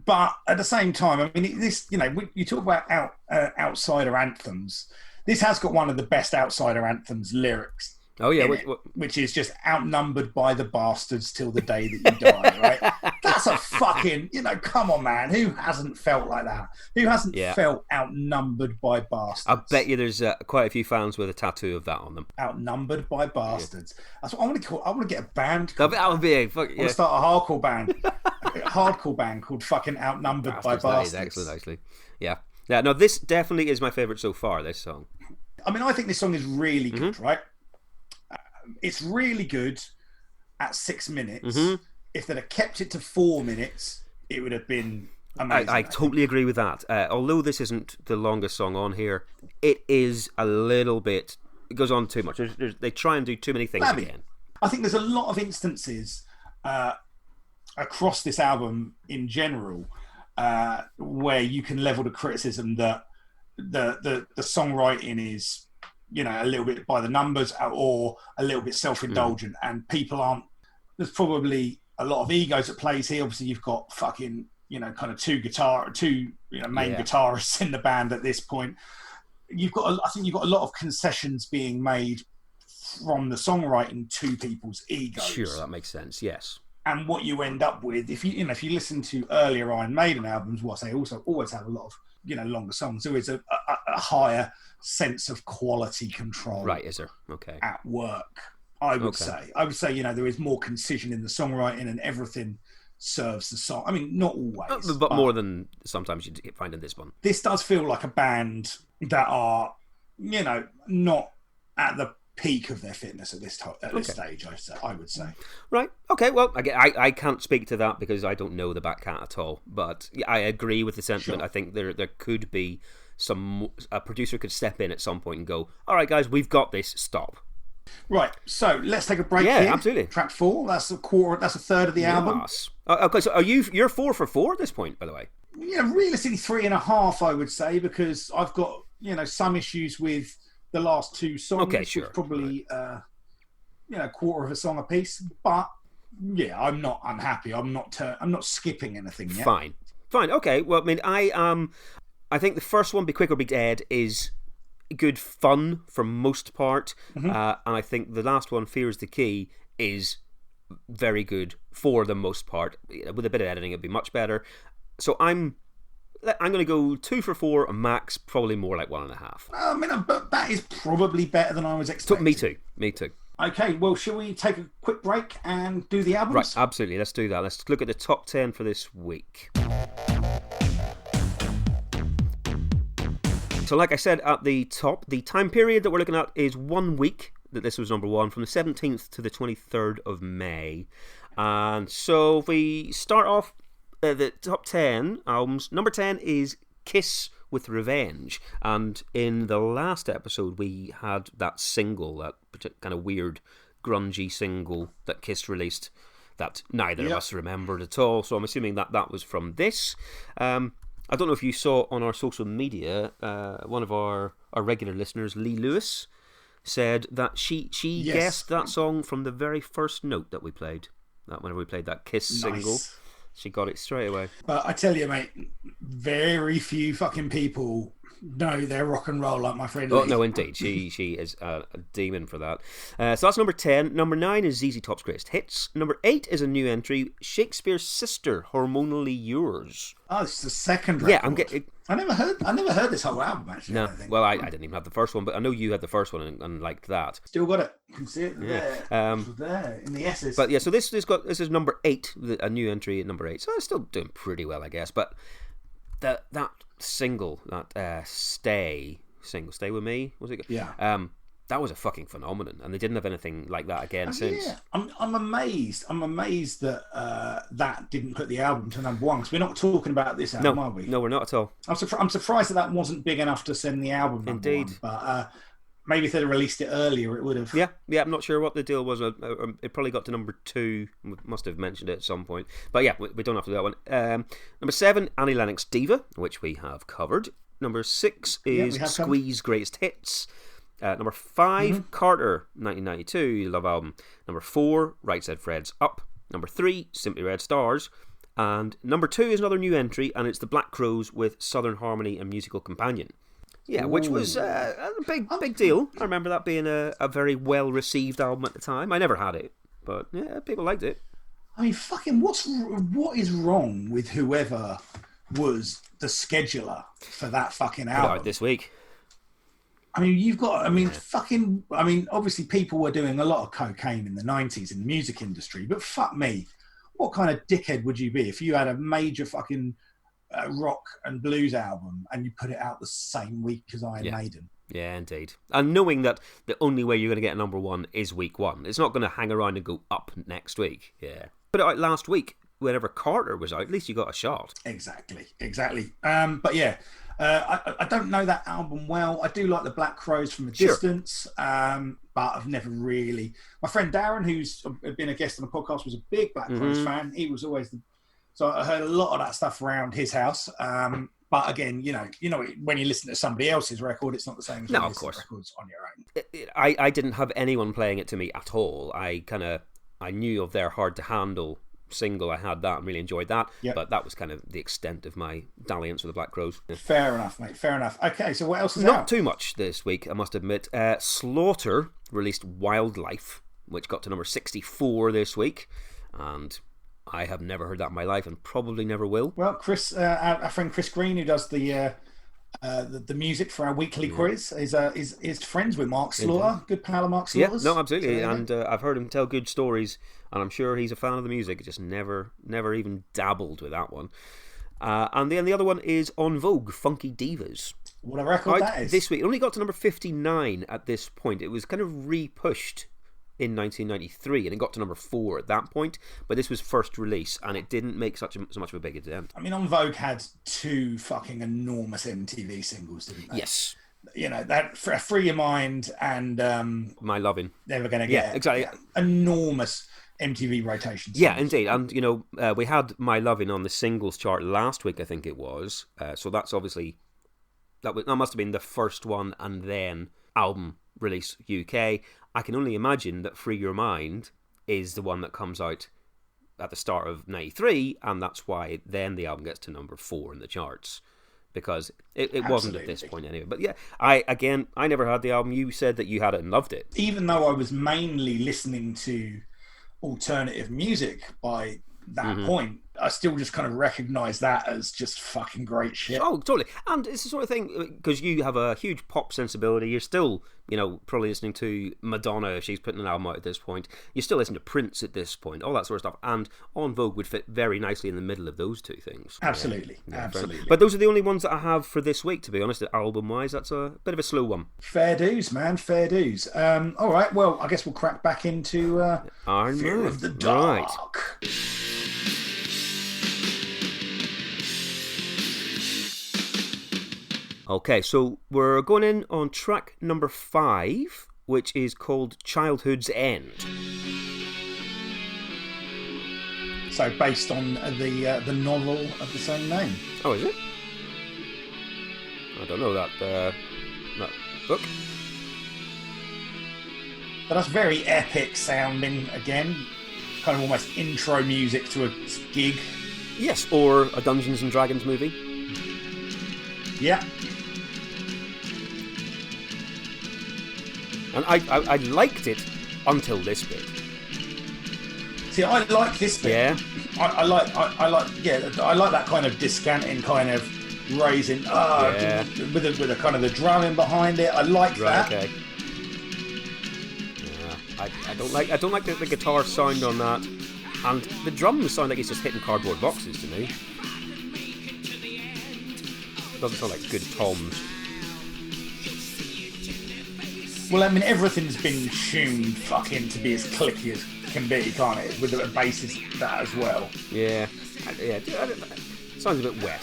But at the same time, I mean, this, you know, you talk about outsider anthems. This has got one of the best outsider anthems lyrics. Oh yeah, which is just outnumbered by the bastards till the day that you die, right? That's a fucking, you know, come on, man. Who hasn't felt like that? Who hasn't felt outnumbered by bastards? I bet you there's quite a few fans with a tattoo of that on them. Outnumbered by bastards. That's what I want to call. I want to get a band. That would be a fuck. I want to start a hardcore band, called fucking Outnumbered by Bastards. That is excellent, actually. Yeah. No, this definitely is my favourite so far. This song. I mean, I think this song is really good, right? It's really good at 6 minutes. If they'd have kept it to 4 minutes, it would have been amazing. I totally agree with that. Although this isn't the longest song on here, it is a little bit... It goes on too much. They try and do too many things again. I think there's a lot of instances across this album in general where you can level the criticism that the songwriting is, you know, a little bit by the numbers or a little bit self-indulgent, and people aren't... There's probably a lot of egos at plays here. Obviously, you've got fucking, you know, kind of two main guitarists in the band at this point. I think you've got a lot of concessions being made from the songwriting to people's egos. Sure, that makes sense. Yes. And what you end up with, if you listen to earlier Iron Maiden albums, what they also always have a lot of, you know, longer songs. There is a higher sense of quality control. Right, is there? Okay. At work, I would say, you know, there is more concision in the songwriting, and everything serves the song. I mean, not always, but more than sometimes you find in this one. This does feel like a band that are, you know, not at the peak of their fitness at this stage. I would say. Right. Okay. Well, I can't speak to that because I don't know the back cat at all. But I agree with the sentiment. Sure. I think there could be a producer could step in at some point and go, "All right, guys, we've got this. Stop." Right. So let's take a break. Yeah, here. Absolutely. Track 4. That's a quarter. That's a third of the album. Okay. So you're 4 for 4 at this point, by the way. Yeah, realistically 3.5, I would say, because I've got, you know, some issues with the last 2 songs. Okay, sure. Probably, you know, quarter of a song a piece. But yeah, I'm not unhappy. I'm not skipping anything yet. Fine. Okay. Well, I mean, I think the first one, Be Quick or Be Dead, is good fun for most part, and I think the last one, Fear is the Key, is very good for the most part. With a bit of editing, it'd be much better. So I'm going to go 2 for 4, max, probably more like 1.5. I mean, but that is probably better than I was expecting. Me too. Okay, well, shall we take a quick break and do the albums? Right, absolutely. Let's do that. Let's look at the top 10 for this week. So like I said at the top, the time period that we're looking at is 1 week that this was number 1, from the 17th to the 23rd of May. And so if we start off the top 10 albums, number 10 is Kiss with Revenge. And in the last episode, we had that single, that kind of weird, grungy single that Kiss released that neither of us remembered at all. So I'm assuming that was from this. I don't know if you saw on our social media, one of our regular listeners, Lee Lewis, said that she guessed that song from the very first note that we played. That whenever we played that Kiss single, she got it straight away. But I tell you, mate, very few fucking people know their rock and roll like my friend Lee. Oh, no, indeed. She is a demon for that. So that's number 10. Number 9 is ZZ Top's Greatest Hits. Number 8 is a new entry, Shakespeare's Sister, Hormonally Yours. Oh, it's the second record. Yeah, I never heard this whole album, actually. No, well, I didn't even have the first one, but I know you had the first one and liked that. Still got it. You can see it there. There, in the S's. But yeah, so this is number 8, a new entry at number 8. So it's still doing pretty well, I guess. But that single, that Stay With Me, was it? Yeah. That was a fucking phenomenon, and they didn't have anything like that again since. Yeah, I'm amazed. I'm amazed that that didn't put the album to number 1, because we're not talking about this album, are we? No, we're not at all. I'm surprised that wasn't big enough to send the album number 1. But maybe if they'd have released it earlier, it would have. Yeah, I'm not sure what the deal was. It probably got to number 2. We must have mentioned it at some point. But yeah, we don't have to do that one. Number 7, Annie Lennox Diva, which we have covered. Number 6 is Squeeze Greatest Hits. Number 5, Carter, 1992, Love Album. Number 4, Right Said Fred's Up. Number 3, Simply Red Stars. And number 2 is another new entry, and it's the Black Crowes with Southern Harmony and Musical Companion. Yeah, which was a big deal. I remember that being a very well-received album at the time. I never had it, but yeah, people liked it. I mean, fucking, what is wrong with whoever was the scheduler for that fucking album? This week. I mean, obviously people were doing a lot of cocaine in the 90s in the music industry, but fuck me, what kind of dickhead would you be if you had a major fucking rock and blues album and you put it out the same week as Iron Maiden? Yeah, indeed. And knowing that the only way you're going to get a number 1 is week 1. It's not going to hang around and go up next week. Yeah. Put it out last week, whenever Carter was out, at least you got a shot. Exactly. But yeah, I don't know that album well. I do like the Black Crowes from a distance, but I've never really... My friend Darren, who's been a guest on the podcast, was a big Black Crowes fan. He was always... So I heard a lot of that stuff around his house. But again, you know, when you listen to somebody else's record, it's not the same as when you listen to records on your own. I didn't have anyone playing it to me at all. I knew of their Hard to Handle single. I had that and really enjoyed that. But that was kind of the extent of my dalliance with the Black Crowes. Fair enough, mate. Fair enough. Okay, so what else is Not too much this week, I must admit. Slaughter released Wildlife, which got to number 64 this week, and I have never heard that in my life and probably never will. Well, Chris, our friend Chris Green, who does the music for our weekly quiz, is friends with Mark Slaughter, good pal of Mark Slaughter's. Yeah, no, absolutely, and I've heard him tell good stories, and I'm sure he's a fan of the music. Just never even dabbled with that one. And then the other one is On Vogue, Funky Divas. What a record that is! This week, it only got to number 59 at this point. It was kind of re-pushed in 1993, and it got to number 4 at that point, but this was first release and it didn't make so much of a big dent. I mean, On Vogue had 2 fucking enormous MTV singles, didn't they? Yes. You know, that Free Your Mind and My Lovin'. Never Gonna Get. Yeah, exactly. Enormous MTV rotations. Yeah, indeed. And, you know, we had My Lovin' on the singles chart last week, I think it was. So that's obviously... That must have been the first one, and then album release UK. I can only imagine that Free Your Mind is the one that comes out at the start of 93, and that's why then the album gets to number 4 in the charts. because it wasn't at this point anyway. But yeah, I never had the album. You said that you had it and loved it. Even though I was mainly listening to alternative music by that point, I still just kind of recognise that as just fucking great shit. Oh, totally. And it's the sort of thing, because you have a huge pop sensibility, you're still, probably listening to Madonna if she's putting an album out at this point. You still listen to Prince at this point, all that sort of stuff. And En Vogue would fit very nicely in the middle of those two things. Absolutely. Absolutely. But those are the only ones that I have for this week, to be honest, album-wise. That's a bit of a slow one. Fair dues, man. Fair dues. All right, well, I guess we'll crack back into Iron Fear Man. of the Dark. Right. Okay, so we're going in on track number 5, which is called Childhood's End. So based on the novel of the same name. Oh, is it? I don't know that book. But that's very epic sounding again. Kind of almost intro music to a gig. Yes, or a Dungeons and Dragons movie. Yeah. And I liked it until this bit. See, I like this bit. Yeah. I like that kind of descanting, kind of raising, with a kind of the drumming behind it. I like that. Okay. Yeah, I don't like the guitar sound on that, and the drums sound like it's just hitting cardboard boxes to me. It doesn't sound like good toms. Well, I mean, everything's been tuned fucking to be as clicky as can be, can't it? With the bass that as well. Yeah. It sounds a bit wet.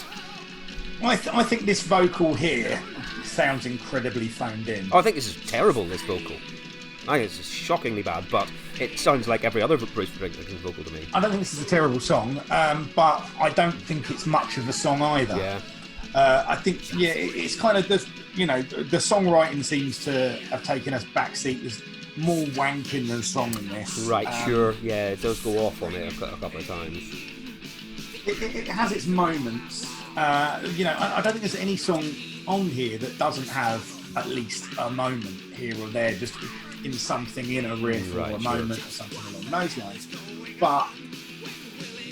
I think this vocal here sounds incredibly phoned in. Oh, I think this is terrible, this vocal. I think it's just shockingly bad, but it sounds like every other Bruce Springsteen vocal to me. I don't think this is a terrible song, but I don't think it's much of a song either. Yeah. I think, it's kind of the songwriting seems to have taken us backseat. There's more wanking than song in this. Right, sure. Yeah, it does go off on it a couple of times. It has its moments. I don't think there's any song on here that doesn't have at least a moment here or there, just in something in a riff or a moment or something along those lines. But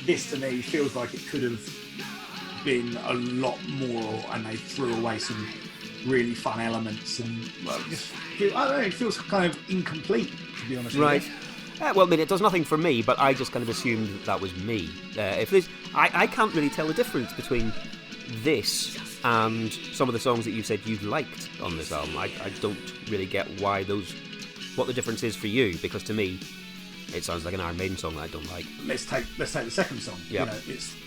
this to me feels like it could have been a lot more, and they threw away some really fun elements, and it feels kind of incomplete, to be honest with you. Well, I mean, it does nothing for me, but I just kind of assumed that was me. I can't really tell the difference between this and some of the songs that you said you liked on this album. I don't really get what the difference is for you, because to me, it sounds like an Iron Maiden song that I don't like. Let's take the second song. Yeah.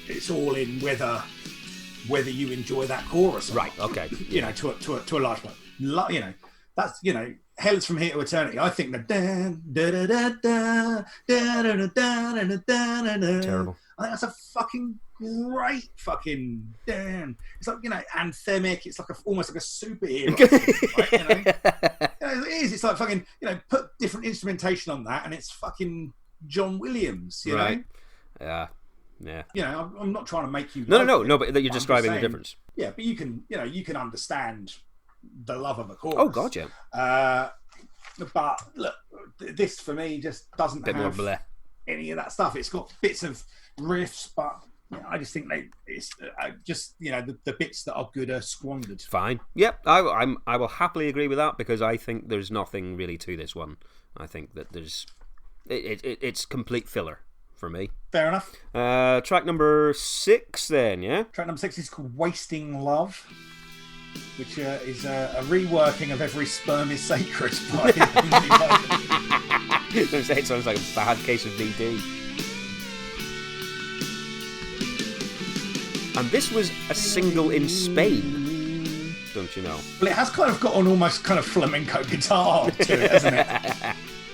It's all in whether you enjoy that chorus. Right. Okay. To a large part. That's Hell is From Here to Eternity. I think the terrible. I think that's a fucking great fucking damn. It's like anthemic. It's like almost like a superhero. It is. It's like fucking put different instrumentation on that, and it's fucking John Williams. You know. Yeah. I'm not trying to make you. No. But you're describing the difference. Yeah, but you can understand the love of a chorus. Oh God, yeah. But look, this for me just doesn't have any of that stuff. It's got bits of riffs, but I just think it's the bits that are good are squandered. Fine. Yep. I will happily agree with that, because I think there's nothing really to this one. I think that it's complete filler for me. Fair enough. Track number 6 then, yeah? Track number 6 is called Wasting Love, which is a reworking of Every Sperm is Sacred by It sounds like a bad case of VD. And this was a single in Spain, don't you know? Well, it has kind of got an almost kind of flamenco guitar to it, hasn't it?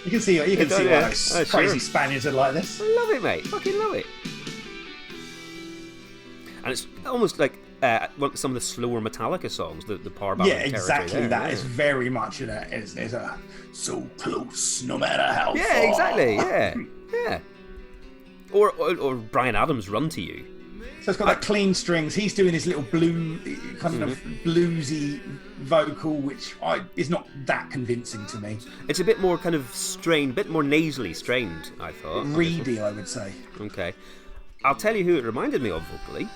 You can see why those crazy Spaniards are like this. I love it, mate. Fucking love it. And it's almost like some of the slower Metallica songs, the power ballad. Yeah, exactly. That is very much is a so close, no matter how far. Yeah, exactly. Yeah. Or Bryan Adams' Run to You. So it's got that clean strings. He's doing his little blue, kind of bluesy vocal, which is not that convincing to me. It's a bit more kind of strained, a bit more nasally strained, I thought. Reedy, I would say. Okay. I'll tell you who it reminded me of vocally,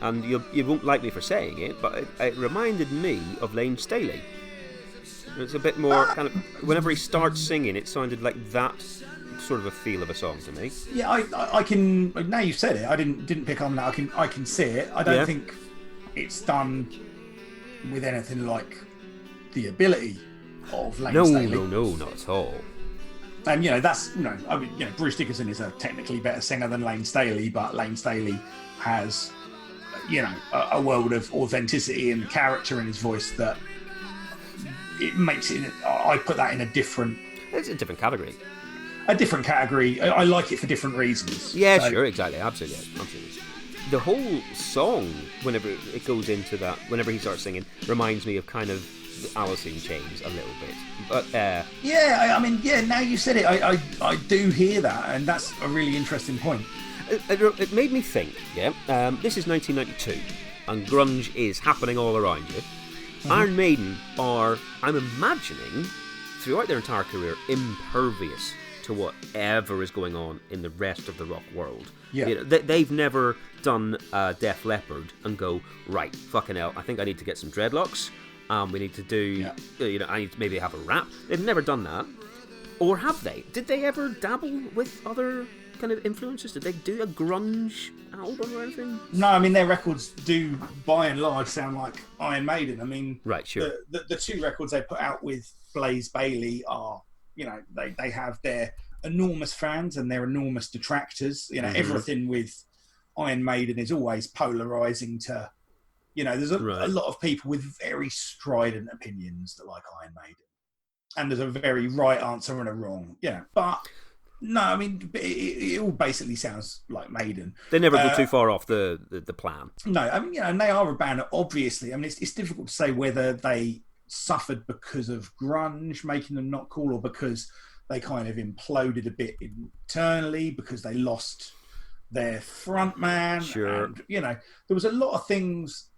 and you won't like me for saying it, but it reminded me of Lane Staley. It's a bit more kind of... Whenever he starts singing, it sounded like that sort of a feel of a song to me. Yeah, I can. Now you've said it, I didn't pick on that. I can see it. I don't think it's done with anything like the ability of Lane Staley. No, not at all. And that's I mean, Bruce Dickinson is a technically better singer than Lane Staley, but Lane Staley has a world of authenticity and character in his voice that it makes it. I put that in a different. It's a different category. A different category. I like it for different reasons. Yeah, so. Sure, exactly, absolutely. The whole song, whenever it goes into that, whenever he starts singing, reminds me of kind of Alice in Chains a little bit. But I mean, now you said it, I do hear that, and that's a really interesting point. It made me think. This is 1992, and grunge is happening all around you. Iron Maiden are, I'm imagining, throughout their entire career, impervious to whatever is going on in the rest of the rock world. Yeah. They've never done Def Leppard and go, right, fucking hell, I think I need to get some dreadlocks. We need to do, I need to maybe have a rap. They've never done that. Or have they? Did they ever dabble with other kind of influences? Did they do a grunge album or anything? No, I mean, their records do, by and large, sound like Iron Maiden. I mean, right, sure. The two records they put out with Blaze Bayley are, they have their enormous fans and their enormous detractors. Everything with Iron Maiden is always polarising to, there's a lot of people with very strident opinions that like Iron Maiden. And there's a very right answer and a wrong. But no, I mean, it all basically sounds like Maiden. They never go too far off the plan. No, I mean, and they are a band that obviously, I mean, it's difficult to say whether they suffered because of grunge making them not cool, or because they kind of imploded a bit internally because they lost their front man. Sure. And, there was a lot of things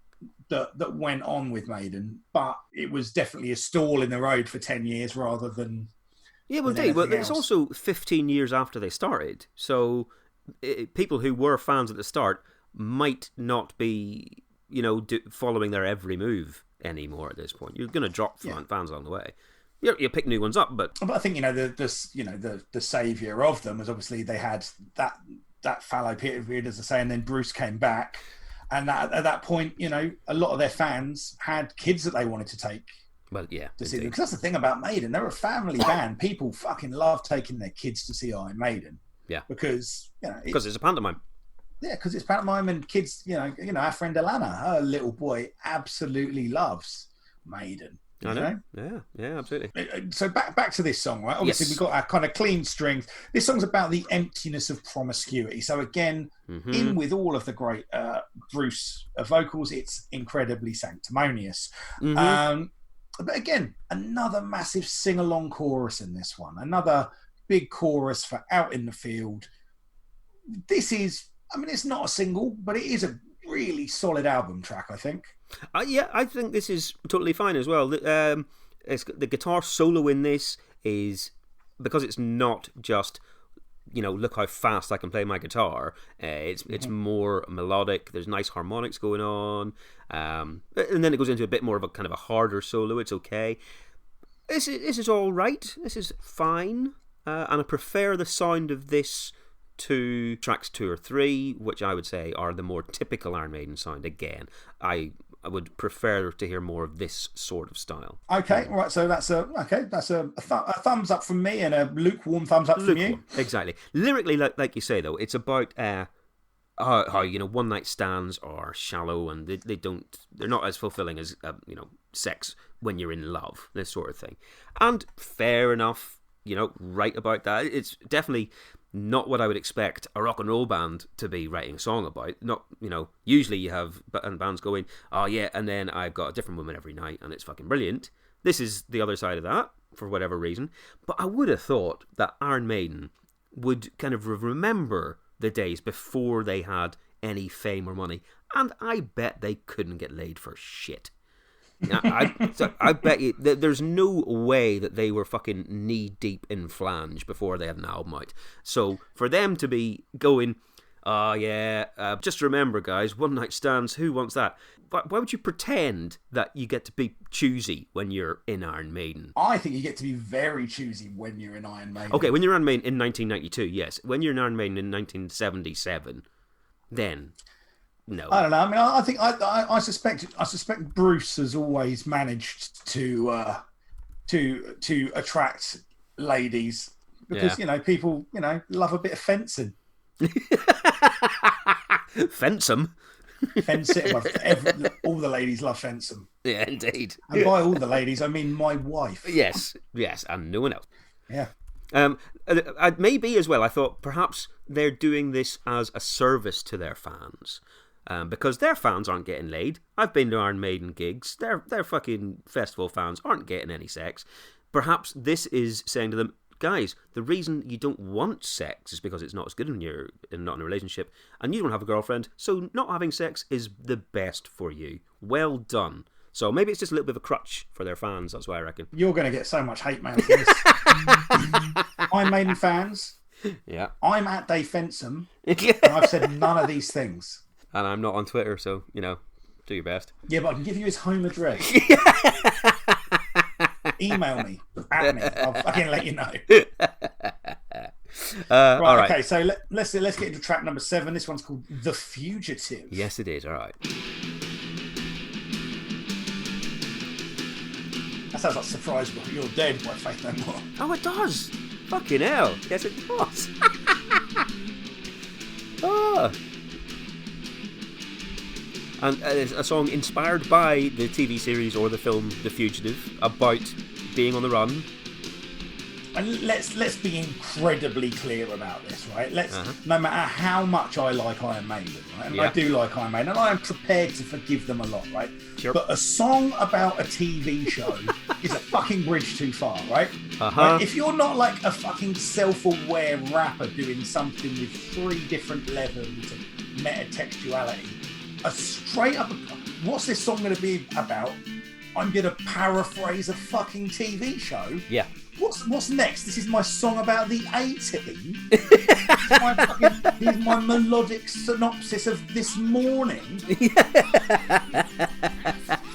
that went on with Maiden, but it was definitely a stall in the road for 10 years rather than... Yeah, well, Dave, it's also 15 years after they started, so people who were fans at the start might not be, following their every move anymore at this point. You're going to drop fans along the way. You pick new ones up, but I think the saviour of them was obviously they had that fallow period, as I say, and then Bruce came back, and at that point, a lot of their fans had kids that they wanted to take. Well, yeah, to see them. Because that's the thing about Maiden. They're a family band. People fucking love taking their kids to see Iron Maiden. Yeah. Because, it's a pantomime. Yeah, because it's pantomime, and kids, our friend Alana, her little boy absolutely loves Maiden. I know. Yeah, absolutely. So back to this song, right? Obviously, we've got our kind of clean strings. This song's about the emptiness of promiscuity. So again, in with all of the great Bruce vocals, it's incredibly sanctimonious. But again, another massive sing-along chorus in this one. Another big chorus for Out in the Field. This is, I mean, it's not a single, but it is a really solid album track, I think. I think this is totally fine as well. The guitar solo in this is, because it's not just, look how fast I can play my guitar. It's more melodic. There's nice harmonics going on, and then it goes into a bit more of a kind of a harder solo. It's okay. This is all right. This is fine, and I prefer the sound of this to tracks 2 or 3, which I would say are the more typical Iron Maiden sound. Again, I would prefer to hear more of this sort of style. Okay, right. So that's a thumbs up from me and a lukewarm thumbs up from you. Exactly. Lyrically, like you say though, it's about how one night stands are shallow and they're not as fulfilling as sex when you're in love, this sort of thing. And fair enough, right about that. It's definitely not what I would expect a rock and roll band to be writing a song about. Not, usually you have bands going, oh yeah, and then I've got a different woman every night and it's fucking brilliant. This is the other side of that, for whatever reason. But I would have thought that Iron Maiden would kind of remember the days before they had any fame or money. And I bet they couldn't get laid for shit. I bet you there's no way that they were fucking knee-deep in flange before they had an album out. So for them to be going, oh yeah, just remember guys, one night stands, who wants that? But why would you pretend that you get to be choosy when you're in Iron Maiden? I think you get to be very choosy when you're in Iron Maiden. Okay, when you're in Iron Maiden in 1992, yes. When you're in Iron Maiden in 1977, then no. I don't know. I mean, I think I suspect Bruce has always managed to attract ladies because people love a bit of fencing. Fencing. Fencing. All the ladies love fencing. Yeah, indeed. And by all the ladies, I mean my wife. Yes, and no one else. Yeah. Maybe as well, I thought perhaps they're doing this as a service to their fans. Because their fans aren't getting laid. I've been to Iron Maiden gigs. Their fucking festival fans aren't getting any sex. Perhaps this is saying to them, guys, the reason you don't want sex is because it's not as good when you're not in a relationship, and you don't have a girlfriend, so not having sex is the best for you. Well done. So maybe it's just a little bit of a crutch for their fans, that's what I reckon. You're going to get so much hate mail for this. Iron Maiden fans, yeah. I'm at Dave Fensom, and I've said none of these things. And I'm not on Twitter, so, do your best. Yeah, but I can give you his home address. Email me, at me. I'll fucking let you know. All right. Okay, so let's get into track number 7. This one's called The Fugitive. Yes, it is. All right. That sounds like Surprise You're Dead by Faith No More. Oh, it does. Fucking hell. Yes, it does. Oh. And it's a song inspired by the TV series or the film The Fugitive, about being on the run. And let's be incredibly clear about this, right? No matter how much I like Iron Maiden, right? And I do like Iron Maiden, and I am prepared to forgive them a lot, right? Sure. But a song about a TV show is a fucking bridge too far, right? Uh-huh. If you're not like a fucking self-aware rapper doing something with 3 different levels of metatextuality, a straight up, what's this song going to be about? I'm going to paraphrase a fucking TV show. Yeah. What's next? This is my song about the A-Team. Here's my melodic synopsis of this morning.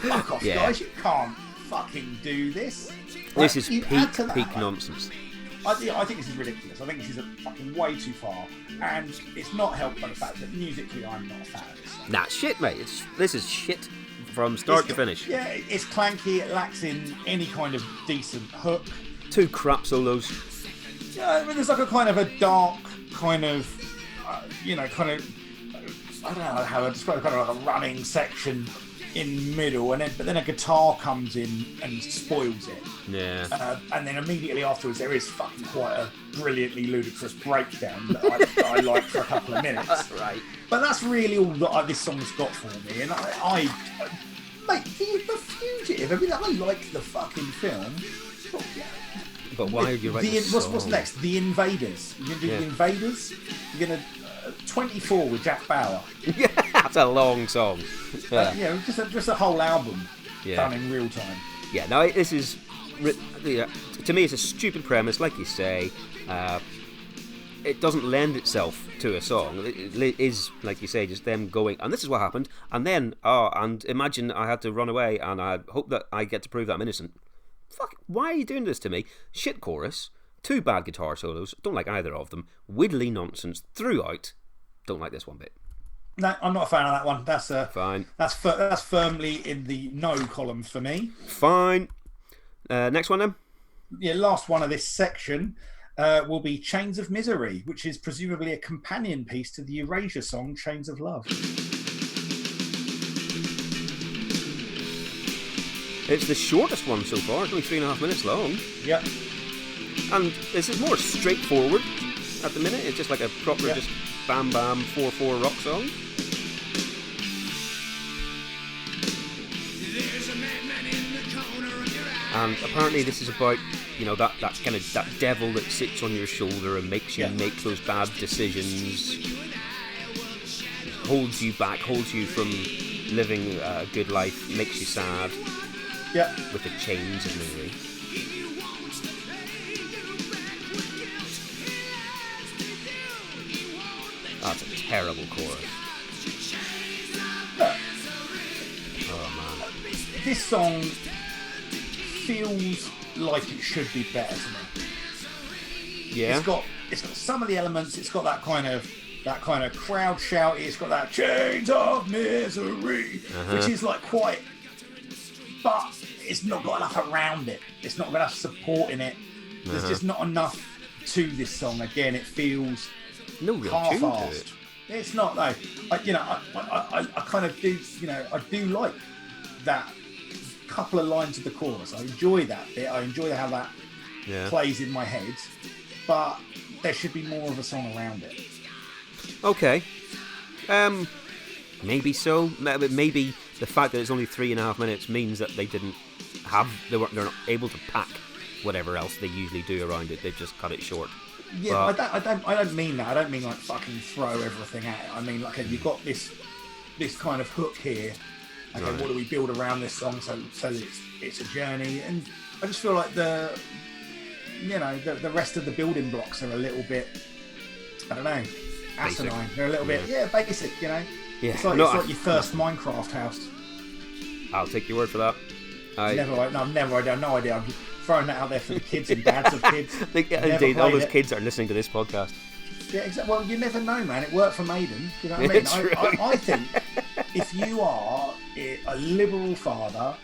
Fuck off, guys. You can't fucking do this. This is peak nonsense. I think this is ridiculous. I think this is fucking way too far. And it's not helped by the fact that musically I'm not a fan of this song. Nah, shit, mate. This is shit from start to finish. Yeah, it's clanky. It lacks in any kind of decent hook. 2 crap solos. Yeah, I mean, there's like a kind of a dark kind of, I don't know how to describe it, kind of like a running section in the middle, but then a guitar comes in and spoils it. Yeah. And then immediately afterwards there is fucking quite a brilliantly ludicrous breakdown that I like for a couple of minutes. Right. But that's really all that this song's got for me. And mate, The Fugitive, I mean, I like the fucking film. But why are you writing this song? What's next? The Invaders. You're going to do The Invaders? You're going to 24 with Jack Bauer. Yeah, that's a long song. Yeah, just a whole album done in real time. Yeah, no, this is... to me, it's a stupid premise, like you say. It doesn't lend itself to a song. It is, like you say, just them going, and this is what happened, and then, and imagine I had to run away, and I hope that I get to prove that I'm innocent. Fuck, why are you doing this to me? Shit chorus, 2 bad guitar solos, don't like either of them, widdly nonsense throughout, don't like this one bit. No, I'm not a fan of that one. That's fine. That's firmly in the no column for me. Fine. Next one then? Yeah, last one of this section will be Chains of Misery, which is presumably a companion piece to the Erasure song Chains of Love. It's the shortest one so far. It's only 3.5 minutes long. Yep. And this is more straightforward at the minute. It's just like a proper, just bam bam 4/4 rock song. And apparently this is about, that kind of that devil that sits on your shoulder and makes you make those bad decisions. holds you back, holds you from living a good life, makes you sad. Yeah. With the chains of misery. That's a terrible chorus. Look, oh man. This song feels like it should be better to me. Yeah. It's got some of the elements. It's got that kind of crowd shouty. It's got that chains of misery, which is like quite. But it's not got enough around it. It's not got enough support in it. There's just not enough to this song. Again, it feels no real half-assed. tune to it. It's not though. I kind of do. I do like that couple of lines of the chorus. I enjoy that bit. I enjoy how that plays in my head. But there should be more of a song around it. Okay. Maybe so. Maybe the fact that it's only 3.5 minutes means that they're not able to pack whatever else they usually do around it. They've just cut it short. Yeah, but I don't mean that. I don't mean like fucking throw everything at it. I mean like you've got this kind of hook here. Okay, what do we build around this song so it's a journey? And I just feel like the rest of the building blocks are a little bit, I don't know, asinine. Basic. They're a little bit basic. Yeah. It's like your first Minecraft house. I'll take your word for that. I have no idea. I'm throwing that out there for the kids and dads of kids. Indeed, all those kids are listening to this podcast. Yeah, exactly. Well, you never know, man. It worked for Maiden. You know what I mean? I think if you are a liberal father,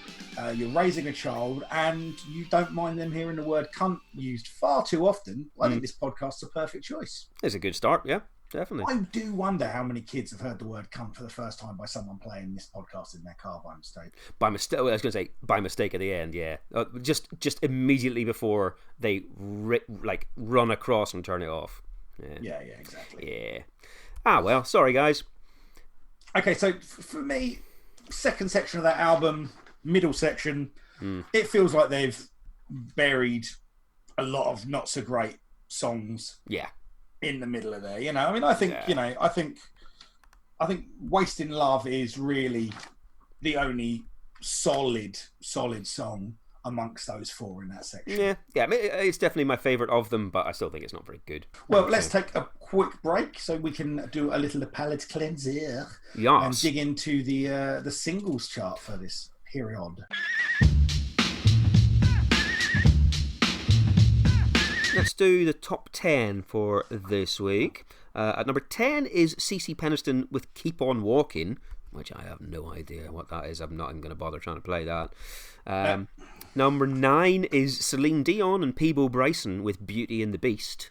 you're raising a child, and you don't mind them hearing the word cunt used far too often, I think this podcast's a perfect choice. It's a good start, yeah, definitely. I do wonder how many kids have heard the word cunt for the first time by someone playing this podcast in their car by mistake. By mistake, I was going to say by mistake at the end, yeah. Just immediately before they run across and turn it off. Yeah, exactly. Yeah. Well, sorry guys. Okay, so for me, second section of that album, middle section, it feels like they've buried a lot of not so great songs. Yeah. In the middle of there, I mean, I think I think Wasting Love is really the only solid song amongst those four in that section. Yeah. I mean, it's definitely my favourite of them, but I still think it's not very good. Well, let's take a quick break so we can do a little palate cleanser and dig into the singles chart for this period. Let's do the top 10 for this week. At number 10 is CeCe Peniston with Keep On Walking, which I have no idea what that is. I'm not even going to bother trying to play that. Number 9 is Celine Dion and Peebo Bryson with Beauty and the Beast.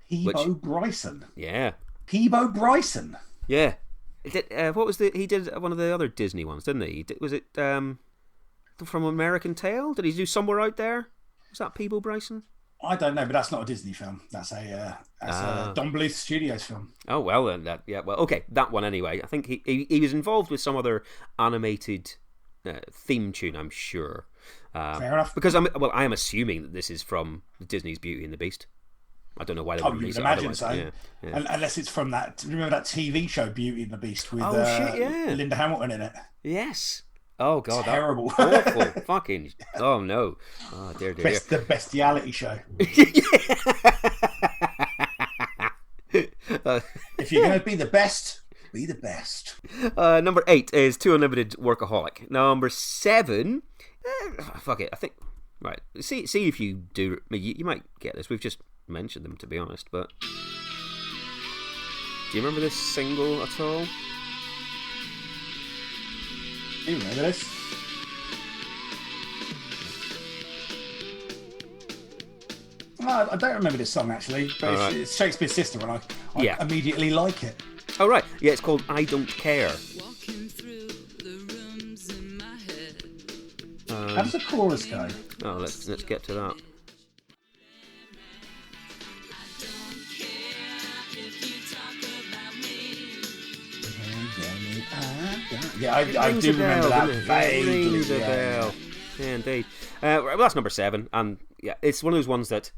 Bryson? Yeah. Peebo Bryson? Yeah. What was he did one of the other Disney ones, didn't he? Was it from American Tail? Did he do Somewhere Out There? Was that Peebo Bryson? I don't know, but that's not a Disney film. That's a Don Bluth Studios film. Oh well, then okay, that one anyway. I think he was involved with some other animated theme tune, I'm sure. Fair enough. Because I am assuming that this is from Disney's Beauty and the Beast. I don't know why they would release it otherwise. So. Yeah. Unless it's from that. Remember that TV show Beauty and the Beast with Linda Hamilton in it? Yes. Oh god, terrible, awful, fucking. Oh no, oh dear. The bestiality show. If you're gonna be the best, be the best. Number 8 is Too Unlimited Workaholic. Number 7, fuck it. I think right. See if you do. You might get this. We've just mentioned them to be honest, but do you remember this single at all? You remember this? I don't remember this song actually, but it's Shakespeare's Sister, and I immediately like it. Oh right, yeah, it's called I Don't Care. How does the chorus go? Oh, let's get to that. Yeah, I do remember that vaguely. Rings a bell. Yeah, indeed. Well, that's number 7, and yeah, it's one of those ones that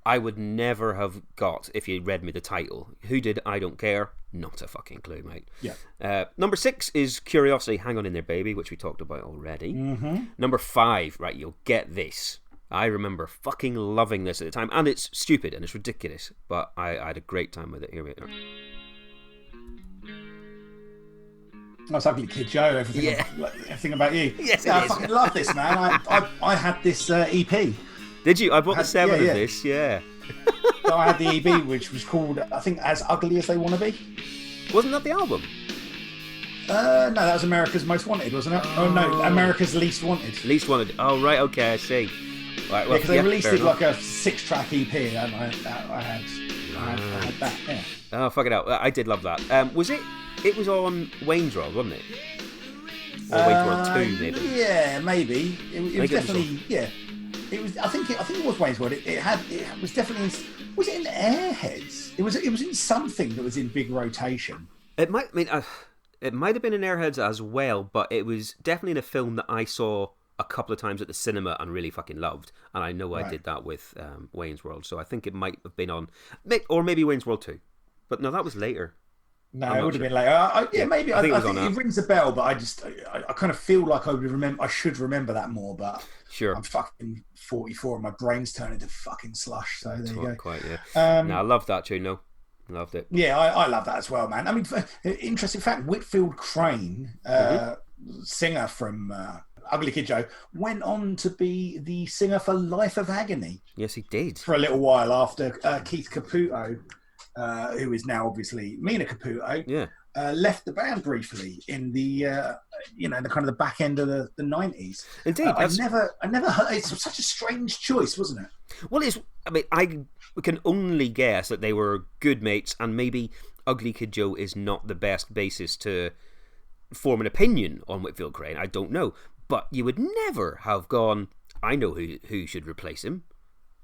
I would never have got if you read me the title. Who did I Don't Care? Not a fucking clue, mate. Yeah. Number 6 is Curiosity, Hang On In There Baby, which we talked about already. Number 5, right, you'll get this. I remember fucking loving this at the time, and it's stupid and it's ridiculous, but I had a great time with it. Here we are. That's Ugly Kid Joe, everything about you. Yes, I fucking love this, man. I had this EP. Did you? I bought the 7 of this, yeah. So I had the EP, which was called, I think, As Ugly As They Want to Be. Wasn't that the album? No, that was America's Most Wanted, wasn't it? Oh, no, America's Least Wanted. Least Wanted. Oh, right, okay, I see. Right, well, because they released it like a 6-track EP, and I had that, yeah. Oh, fuck it out. I did love that. Was it? It was on Wayne's World, wasn't it? Or Wayne's World 2, maybe? Yeah, maybe. It was definitely, yeah. It was. I think it was Wayne's World. It was definitely. Was it in Airheads? It was in something that was in big rotation. It might. I mean, it might have been in Airheads as well, but it was definitely in a film that I saw a couple of times at the cinema and really fucking loved. And I know I did that with Wayne's World, so I think it might have been on, or maybe Wayne's World 2. But no, that was later. No, it would have been later. Maybe. I think it rings a bell, but I kind of feel like I should remember that more, but. Sure. I'm fucking 44 and my brain's turning into fucking slush, so there you go. Quite, yeah. I love that tune, though. Loved it. Yeah, I love that as well, man. I mean, interesting fact, Whitfield Crane, singer from Ugly Kid Joe, went on to be the singer for Life of Agony. Yes, he did. For a little while after Keith Caputo, who is now obviously Mina Caputo, left the band briefly in the the kind of the back end of the 90s. Indeed, I never heard. It's such a strange choice, wasn't it? Well, I can only guess that they were good mates, and maybe Ugly Kid Joe is not the best basis to form an opinion on Whitfield Crane. I don't know, but you would never have gone, I know who should replace him.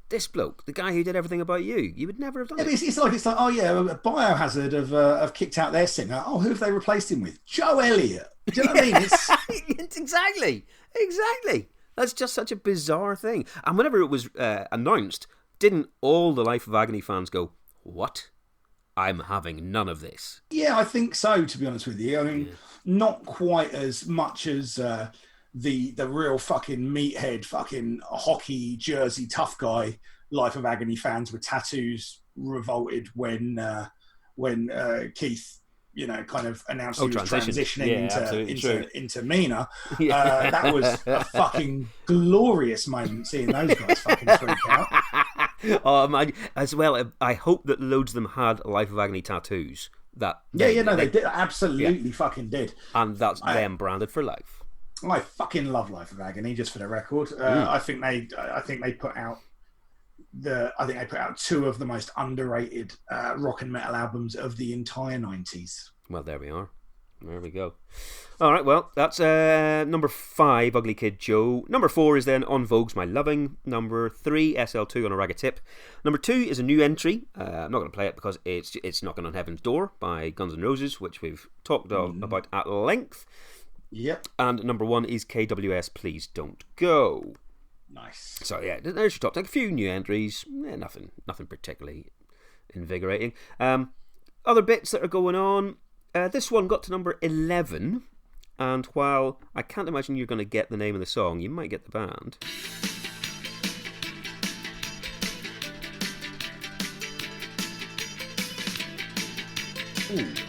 This bloke, the guy who did everything about you, you would never have done it. It's like, oh yeah, Biohazard have kicked out their singer. Oh, who have they replaced him with? Joe Elliott. Do you know what I mean? It's exactly. That's just such a bizarre thing. And whenever it was announced, didn't all the Life of Agony fans go, "What? I'm having none of this"? Yeah, I think so. To be honest with you, I mean, not quite as much as the real fucking meathead, fucking hockey jersey tough guy Life of Agony fans with tattoos revolted when Keith, kind of announced he was transitioning into Mina. That was a fucking glorious moment seeing those guys fucking freak out. Oh man! As well, I hope that loads of them had Life of Agony tattoos. They did, absolutely fucking did, and that's them branded for life. I fucking love Life of Agony, just for the record. I think they put out two of the most underrated rock and metal albums of the entire 90s. Well, there we are. There we go. All right, well, that's number 5, Ugly Kid Joe. Number 4 is then On Vogue's My Loving. Number 3, SL2 on a Ragged Tip. Number 2 is a new entry. I'm not going to play it because it's Knocking on Heaven's Door by Guns N' Roses, which we've talked about at length. Yep. And number 1 is KWS Please Don't Go. Nice. So yeah, there's your top 10. A few new entries. Nothing particularly invigorating. Other bits that are going on. This one got to number 11, and while I can't imagine you're going to get the name of the song, you might get the band. Ooh.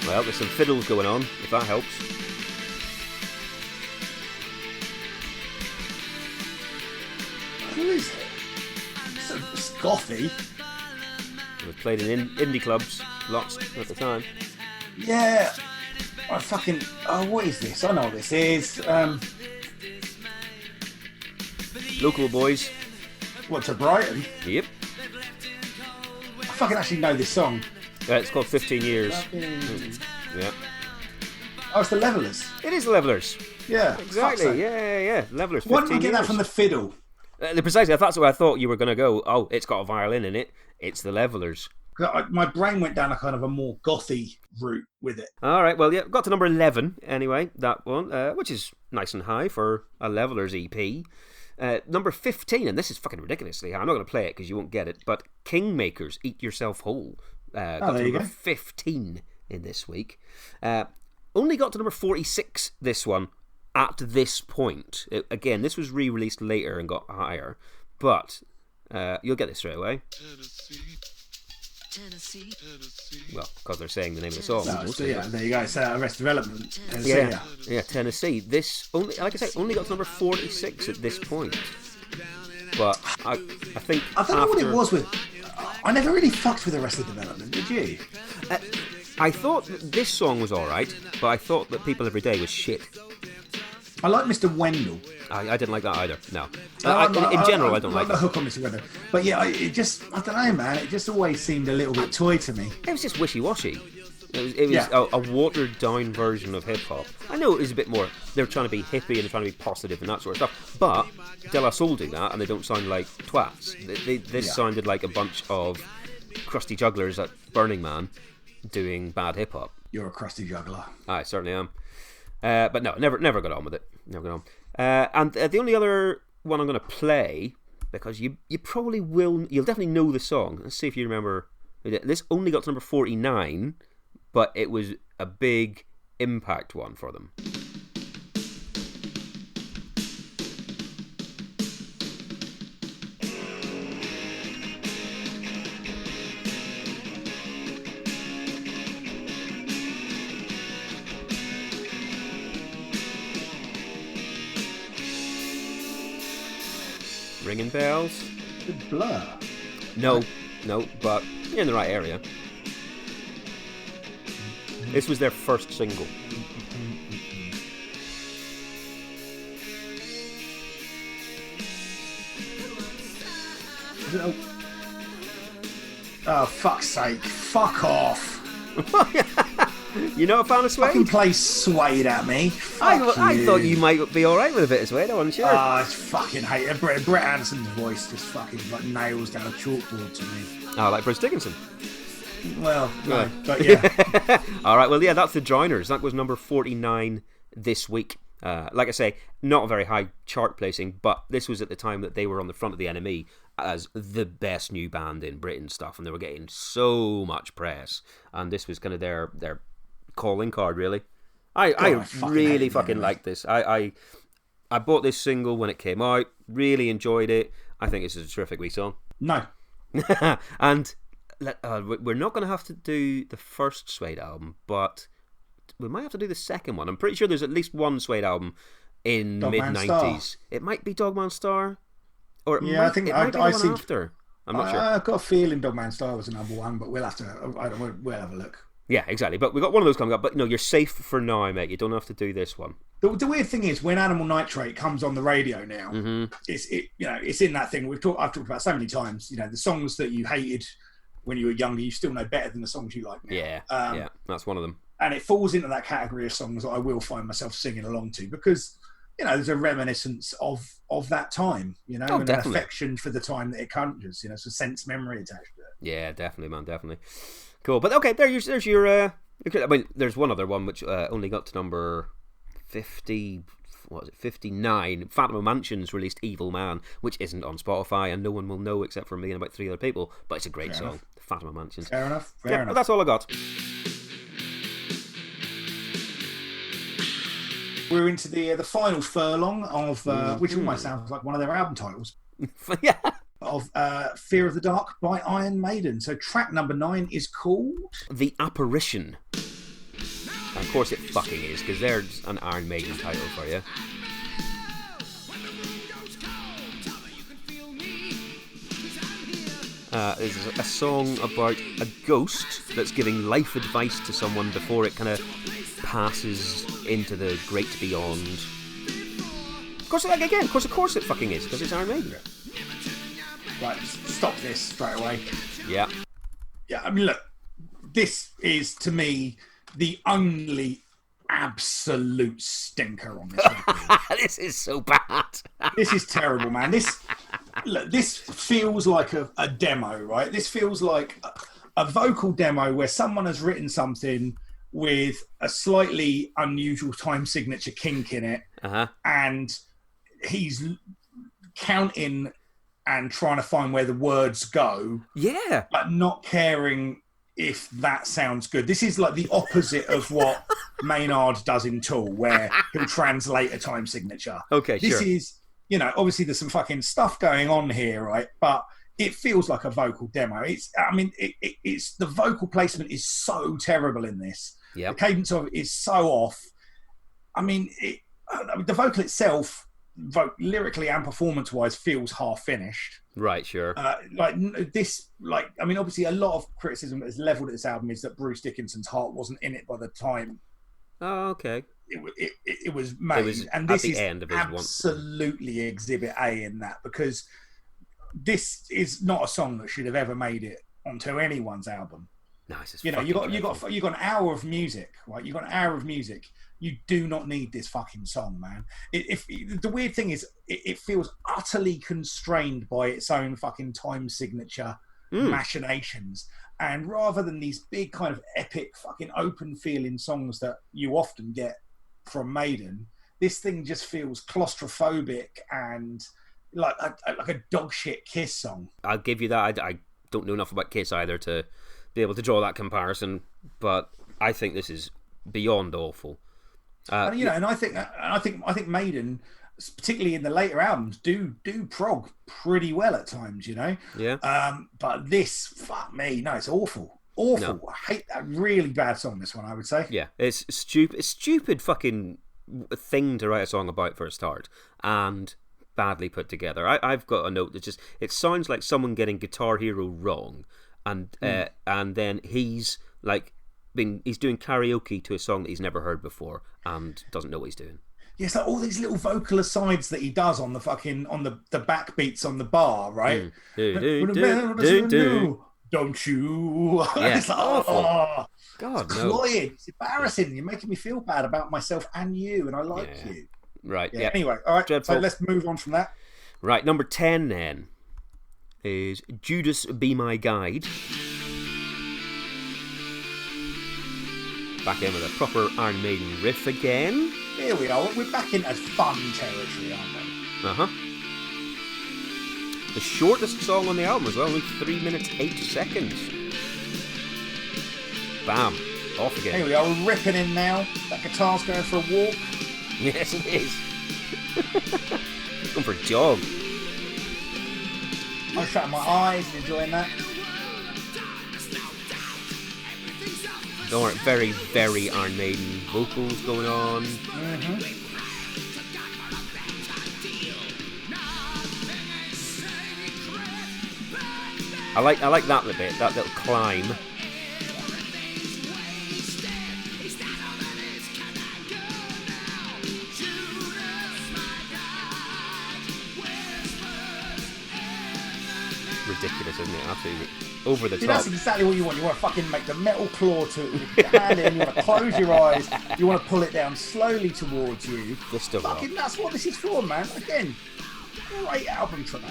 Well, there's some fiddles going on, if that helps. Who is it? So gothy. It was played in indie clubs lots at the time. Yeah. what is this? I know what this is. Local boys. What, to Brighton? Yep. I fucking actually know this song. It's called 15 Years. Yeah. Oh, it's the Levellers. It is the Levellers. Yeah. Exactly. Yeah. Levellers. Why didn't we get that from the fiddle? Precisely. If that's where I thought you were going to go, oh, it's got a violin in it. It's the Levellers. My brain went down a kind of a more gothy route with it. All right, well, yeah, got to number 11 anyway, that one, which is nice and high for a Levelers EP. Number 15, and this is fucking ridiculously high. I'm not going to play it because you won't get it, but Kingmakers, Eat Yourself Whole. Got to number 15 in this week. Only got to number 46, this one, at this point. Again, this was re-released later and got higher, but you'll get this straight away. Tennessee. Well, because they're saying the name of the song. There you go. It's Arrested Development. Yeah, Tennessee. This only, like I say, only got to number 46 at this point. But I think I don't know what it was with. I never really fucked with Arrested Development. Did you? I thought that this song was all right, but I thought that People Every Day was shit. I like Mr. Wendell. I didn't like that either. No, in general, I don't like the hook on Mr. Wendell. But yeah, I don't know, man. It just always seemed a little bit toy to me. It was just wishy-washy. It was a watered-down version of hip-hop. I know it was a bit more. They're trying to be hippie and they're trying to be positive and that sort of stuff. But De La Soul do that, and they don't sound like twats. This sounded like a bunch of crusty jugglers at Burning Man doing bad hip-hop. You're a crusty juggler. I certainly am. But no, never got on with it. Never got on. And the only other one I'm going to play, because you probably will, you'll definitely know the song. Let's see if you remember. This only got to number 49, but it was a big impact one for them. Ringing bells? Good Blur. No, but you're in the right area. This was their first single. Oh, fuck's sake. Fuck off. You're not a fan of Suede? Fucking play Suede at me. I thought you might be alright with a bit of Suede, I wasn't sure. I fucking hate it. Brett Anderson's voice just fucking like nails down a chalkboard to me. Oh, like Bruce Dickinson? Well, no, but yeah. Alright, well, yeah, that's the Joiners. That was number 49 this week. Like I say, not a very high chart placing, but this was at the time that they were on the front of the NME as the best new band in Britain stuff, and they were getting so much press, and this was kind of their calling card, really. I really fucking like this. I bought this single when it came out, really enjoyed it. I think it's a terrific wee song. No. And we're not going to have to do the first Suede album, but we might have to do the second one. I'm pretty sure there's at least one Suede album in mid-90s. It might be Dogman Star, or I think it might be the one after. I'm not sure. I've got a feeling Dogman Star was the number one, but we'll have a look. Yeah, exactly. But we've got one of those coming up. But no, you're safe for now, mate. You don't have to do this one. The weird thing is, when Animal Nitrate comes on the radio now, it's in that thing I've talked about so many times. You know, the songs that you hated when you were younger, you still know better than the songs you like now. Yeah, that's one of them. And it falls into that category of songs that I will find myself singing along to because, you know, there's a reminiscence of that time, you know, and definitely. An affection for the time that it conjures, you know, it's a sense memory attached to it. Yeah, definitely, man, definitely. Cool, but okay, there's your. I mean, there's one other one which only got to number 50. What was it? 59. Fatima Mansions released "Evil Man," which isn't on Spotify, and no one will know except for me and about 3 other people. But it's a great song, enough. Fatima Mansions. Fair enough. But that's all I got. We're into the final furlong of which almost sounds like one of their album titles. Yeah. Of Fear of the Dark by Iron Maiden. So track number 9 is called The Apparition. And of course it fucking is, because there's an Iron Maiden title for you. This is a song about a ghost that's giving life advice to someone before it kind of passes into the great beyond. Of course it fucking is, because it's Iron Maiden. Right, stop this straight away. Yeah. Yeah, I mean, look, this is, to me, the only absolute stinker on this record. This is so bad. This is terrible, man. This feels like a demo, right? This feels like a vocal demo where someone has written something with a slightly unusual time signature kink in it, and he's counting and trying to find where the words go, but not caring if that sounds good. This is like the opposite of what Maynard does in Tool, where he'll translate a time signature. Okay, this sure. is, you know, obviously there's some fucking stuff going on here, right? But it feels like a vocal demo. It's the vocal placement is so terrible in this. Yeah, the cadence of it is so off. I mean, the vocal itself, lyrically and performance-wise, feels half-finished. Right, sure. Obviously, a lot of criticism that is levelled at this album is that Bruce Dickinson's heart wasn't in it by the time. Oh, okay. It was made, and this is absolutely Exhibit A in that, because this is not a song that should have ever made it onto anyone's album. Nice. You know, you got an hour of music, right? You got an hour of music. You do not need this fucking song, man. The weird thing is, it feels utterly constrained by its own fucking time signature machinations. And rather than these big kind of epic fucking open feeling songs that you often get from Maiden, this thing just feels claustrophobic and like a dog shit Kiss song. I'll give you that. I don't know enough about Kiss either to be able to draw that comparison, but I think this is beyond awful. And I think Maiden, particularly in the later albums, do prog pretty well at times, you know. Yeah. But this, fuck me, no, it's awful. No. I hate that. Really bad song, this one, I would say. Yeah, it's stupid fucking thing to write a song about for a start, and badly put together. I've got a note that just, it sounds like someone getting Guitar Hero wrong, and then he's like he's doing karaoke to a song that he's never heard before and doesn't know what he's doing. Yeah, it's like all these little vocal asides that he does on the fucking the backbeats on the bar, right? Don't you? Yeah, it's like, oh, God, it's cloying. It's embarrassing. You're making me feel bad about myself and you, and I like you. Right. Yeah. Anyway, all right. Dreadful. So let's move on from that. Right. Number 10 then is Judas Be My Guide. Back in with a proper Iron Maiden riff again. Here we are. We're back into fun territory, aren't we? Uh-huh. The shortest song on the album as well, only 3 minutes 8 seconds. Bam. Off again. Here we are, we're ripping in now. That guitar's going for a walk. Yes, it is. Going for a jog. I'm shutting my eyes and enjoying that. There are very, very Iron Maiden vocals going on. Mm-hmm. I like that little bit, that little climb. Ridiculous, isn't it? Absolutely over the top. That's exactly what you want. You want to fucking make the metal claw to it with your hand in. You want to close your eyes. You want to pull it down slowly towards you. Fucking, that's what this is for, man. Again, great album track.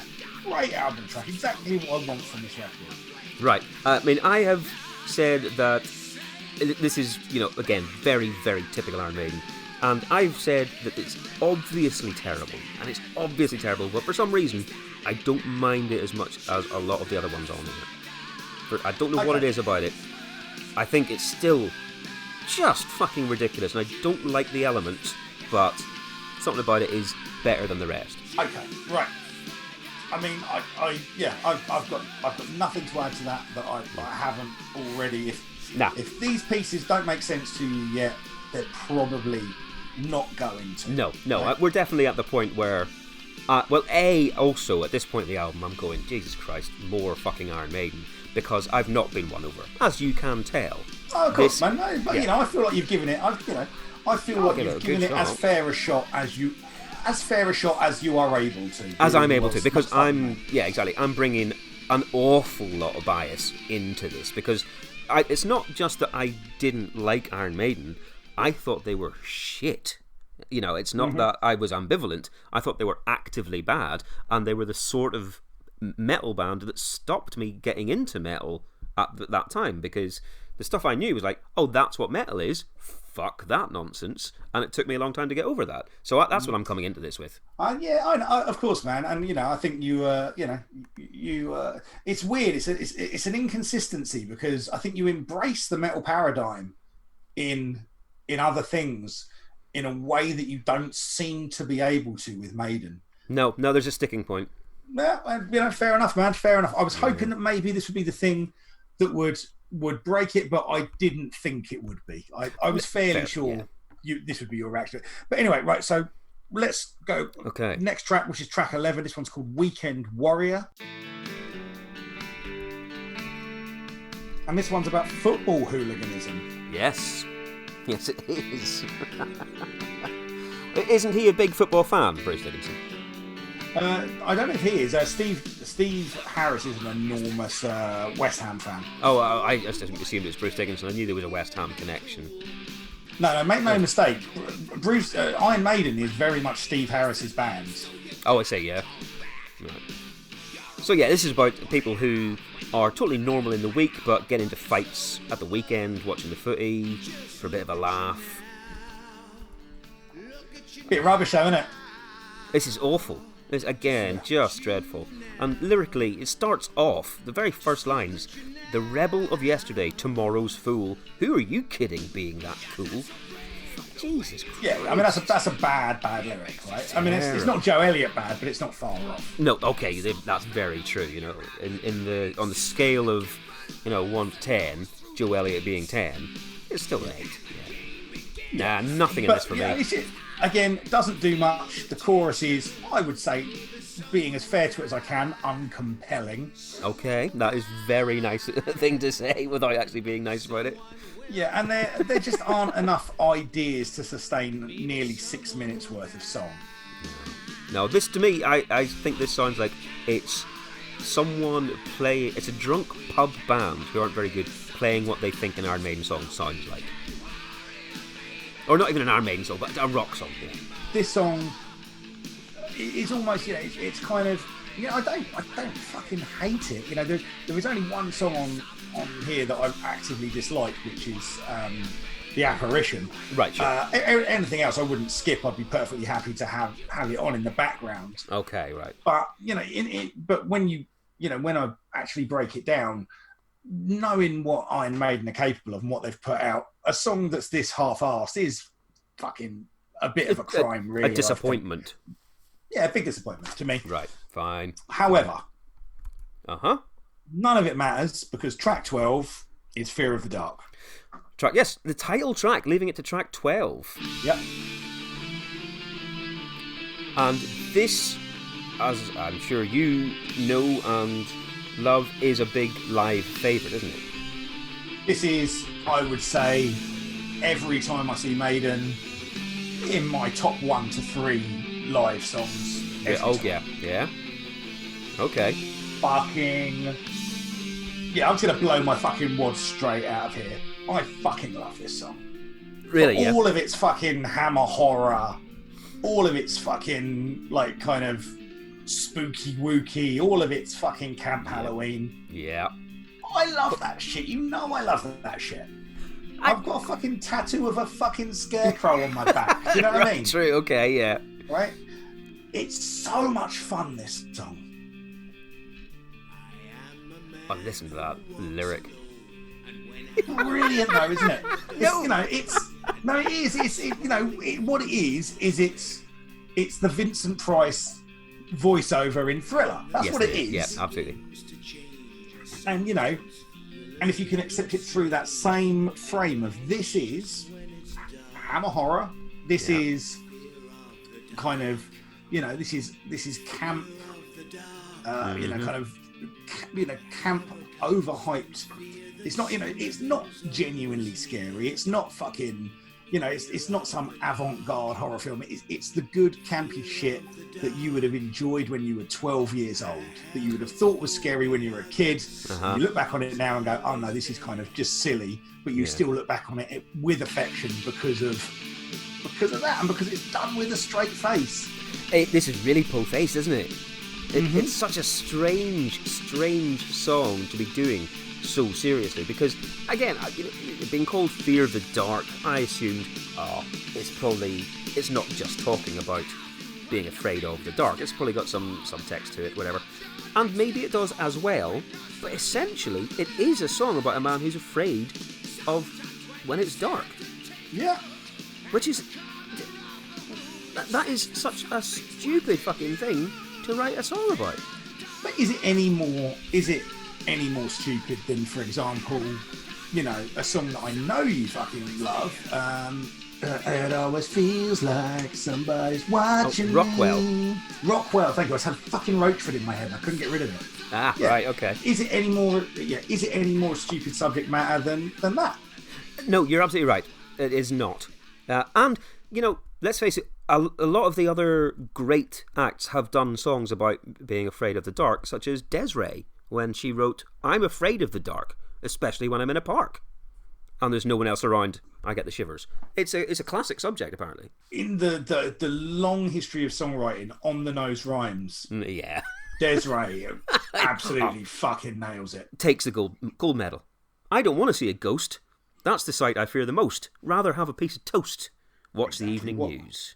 Great album track. Exactly what I want from this record. Right. I mean, I have said that this is, you know, again, very, very typical Iron Maiden. And I've said that it's obviously terrible. And it's obviously terrible. But for some reason, I don't mind it as much as a lot of the other ones on here. I don't know what it is about it. I think it's still just fucking ridiculous. And I don't like the elements. But something about it is better than the rest. Okay, right. I mean, I've got nothing to add to that I haven't already. If these pieces don't make sense to you yet, they're probably not going to. No, right? We're definitely at the point where, also at this point in the album, I'm going, Jesus Christ, more fucking Iron Maiden, because I've not been won over, as you can tell. Oh, of course, man. No, but you know, I feel like you've given it. I feel like you've given it as fair a shot as you. As fair a shot as you are able to. As I'm able to, because I'm bringing an awful lot of bias into this, because it's not just that I didn't like Iron Maiden, I thought they were shit. You know, it's not that I was ambivalent, I thought they were actively bad, and they were the sort of metal band that stopped me getting into metal at that time, because the stuff I knew was like, oh, that's what metal is. Fuck that nonsense. And it took me a long time to get over that. So that's what I'm coming into this with. Yeah, I know, of course, man. And, I think it's weird. It's an inconsistency, because I think you embrace the metal paradigm in other things in a way that you don't seem to be able to with Maiden. No, there's a sticking point. Yeah, fair enough, man. Fair enough. I was hoping that maybe this would be the thing that would break it, but I didn't think it would be. I was fairly sure this would be your reaction. But anyway, right, so let's go. Okay. Next track, which is track 11. This one's called Weekend Warrior. And this one's about football hooliganism. Yes, it is. Isn't he a big football fan, Bruce Dickinson? I don't know if he is. Steve Harris is an enormous West Ham fan. Oh, I just assumed it was Bruce Dickinson. I knew there was a West Ham connection. No, make no mistake. Bruce Iron Maiden is very much Steve Harris's band. Oh, I see, yeah. Right. So yeah, this is about people who are totally normal in the week, but get into fights at the weekend, watching the footy for a bit of a laugh. Bit rubbish, though, isn't it? This is awful. It's, again, just dreadful. And lyrically, it starts off, the very first lines, "The rebel of yesterday, tomorrow's fool. Who are you kidding, being that cool?" Jesus Christ. Yeah, I mean, that's a bad lyric, right? I mean, it's not Joe Elliott bad, but it's not far off. No, okay, that's very true, on the scale of, 1 to 10, Joe Elliott being 10, it's still an 8. Yeah. Nah, nothing in this for me. Again, doesn't do much. The chorus is, I would say, being as fair to it as I can, uncompelling. Okay, that is very nice thing to say without actually being nice about it. Yeah, and there just aren't enough ideas to sustain nearly 6 minutes worth of song. No, this to me, I think this sounds like it's it's a drunk pub band who aren't very good playing what they think an Iron Maiden song sounds like. Or not even an Iron Maiden song, but a rock song. Yeah. This song is almost, it's kind of, I don't fucking hate it. There is only one song on here that I actively dislike, which is The Apparition. Right, sure. Anything else I wouldn't skip. I'd be perfectly happy to have it on in the background. Okay, right. But, but when when I actually break it down, knowing what Iron Maiden are capable of and what they've put out, a song that's this half-assed is fucking a bit of a crime, really. A disappointment. Yeah, a big disappointment to me. Right, fine. However, none of it matters, because track 12 is Fear of the Dark. Yes, the title track, leaving it to track 12. Yep. And this, as I'm sure you know and love, is a big live favourite, isn't it? This is, I would say, every time I see Maiden, in my top 1 to 3 live songs. Yeah. Okay. Fucking... Yeah, I'm just going to blow my fucking wad straight out of here. I fucking love this song. Really, yeah. All of its fucking hammer horror, all of its fucking, kind of spooky wooky, all of its fucking Camp Halloween. Yeah. I love that shit. I love that shit. I've got a fucking tattoo of a fucking scarecrow on my back. Do you know what I mean? True, okay, yeah. Right? It's so much fun, this song. Oh, listen to that lyric. Brilliant, though, isn't it? It is. What it is it's the Vincent Price voiceover in Thriller. That's what it is. Yeah, absolutely. And and if you can accept it through that same frame of, this is hammer horror, this is kind of, this is camp, kind of, camp overhyped. It's not, it's not genuinely scary. It's not fucking, it's not some avant-garde horror film. It's the good campy shit that you would have enjoyed when you were 12 years old, that you would have thought was scary when you were a kid. You look back on it now and go, oh no, this is kind of just silly, but you still look back on it with affection because of that, and because it's done with a straight face. This is really po-faced, isn't it? It's such a strange song to be doing so seriously, because again, being called Fear of the Dark, I assumed, it's not just talking about being afraid of the dark. It's probably got some text to it, whatever. And maybe it does as well, but essentially it is a song about a man who's afraid of when it's dark. Yeah. Which is... That is such a stupid fucking thing to write a song about. But is it any more stupid than, for example, a song that I know you fucking love, it always feels like somebody's watching Rockwell. me. Rockwell, thank you. I just had fucking Roachford in my head. I couldn't get rid of it. Right, okay. Is it any more stupid subject matter than that? No, you're absolutely right. It is not. And, let's face it, a lot of the other great acts have done songs about being afraid of the dark, such as Des'ree, when she wrote, I'm afraid of the dark, especially when I'm in a park. And there's no one else around, I get the shivers. It's a classic subject, apparently. In the long history of songwriting, on the nose rhymes. Yeah. Des'ree absolutely fucking nails it. Takes the gold medal. I don't want to see a ghost. That's the sight I fear the most. Rather have a piece of toast. Watch the evening news.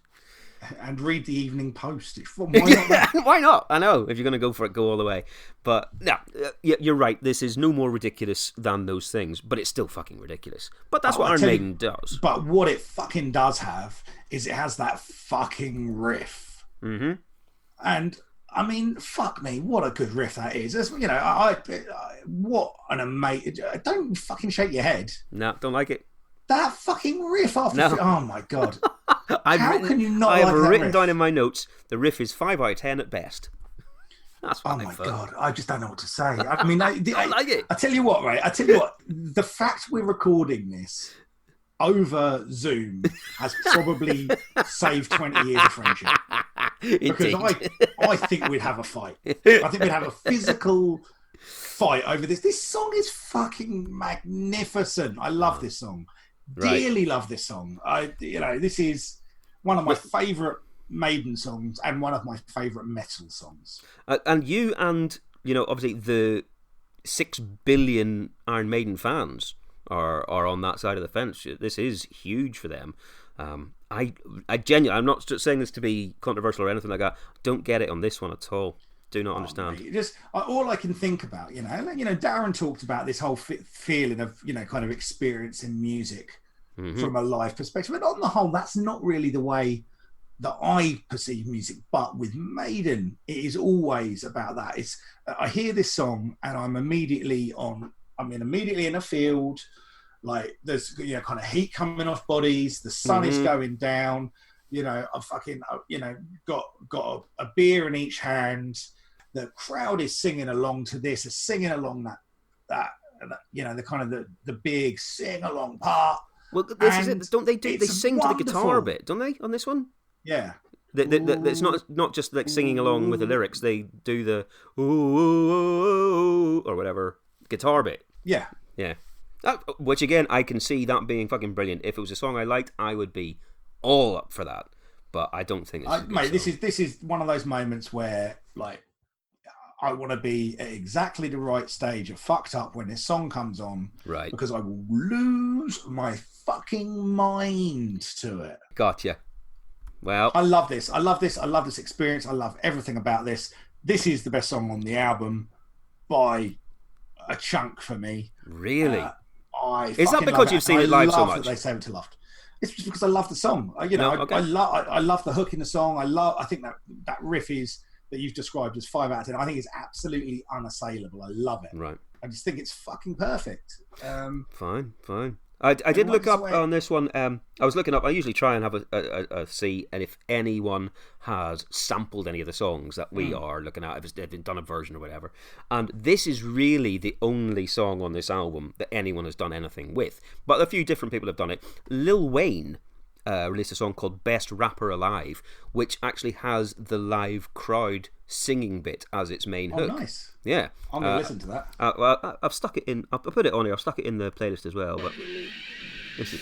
And read the Evening Post. Why not? Why not? I know. If you're going to go for it, go all the way. But, no, you're right. This is no more ridiculous than those things, but it's still fucking ridiculous. But that's what Iron Maiden does. But what it fucking does have is it has that fucking riff. Mm-hmm. And, I mean, fuck me, what a good riff that is. What an amazing... Don't fucking shake your head. No, don't like it. That fucking riff after... No. Oh, my God. I have written down in my notes, the riff is 5 out of 10 at best. That's what God, I just don't know what to say. I mean, I like it. I tell you what, right? The fact we're recording this over Zoom has probably saved 20 years of friendship. Because I think we'd have a fight. I think we'd have a physical fight over this. This song is fucking magnificent. I love this song. Dearly love this song. This is one of my favourite Maiden songs and one of my favourite metal songs. And you and, obviously the 6 billion Iron Maiden fans are on that side of the fence. This is huge for them. I genuinely, I'm not saying this to be controversial or anything like that. Don't get it on this one at all. Do not understand. Mate, just all I can think about, Darren talked about this whole feeling of, kind of experiencing music from a live perspective. And on the whole, that's not really the way that I perceive music. But with Maiden, it is always about that. I hear this song and I'm immediately in a field. Like there's kind of heat coming off bodies. The sun is going down. I've fucking got a beer in each hand. The crowd is singing along to this. Is singing along that the kind of the big sing along part. Well, this is it. Don't they do? They sing wonderful. To the guitar bit, don't they? On this one. Yeah. It's not just like singing along with the lyrics. They do the ooh or whatever guitar bit. Yeah. Yeah. Which again, I can see that being fucking brilliant. If it was a song I liked, I would be all up for that. But I don't think it's mate. This is one of those moments where like I want to be at exactly the right stage of fucked up when this song comes on, right? Because I will lose my fucking mind to it. Gotcha. Well, I love this. I love this experience. I love everything about this. This is the best song on the album by a chunk for me. Really? Is that because you've seen it live so much? That they save it to loft. It's just because I love the song. I love the hook in the song. I think that riff that you've described as 5 out of 10. I think it's absolutely unassailable. I love it. Right. I just think it's fucking perfect. Fine. I did look up on this one. I was looking up. I usually try and have a see, and if anyone has sampled any of the songs that we are looking at, if they've done a version or whatever. And this is really the only song on this album that anyone has done anything with. But a few different people have done it. Lil Wayne released a song called Best Rapper Alive, which actually has the live crowd singing bit as its main hook. Oh, nice. Yeah. I'm going to listen to that. Well, I've stuck it in. I'll put it on here. I've stuck it in the playlist as well. But this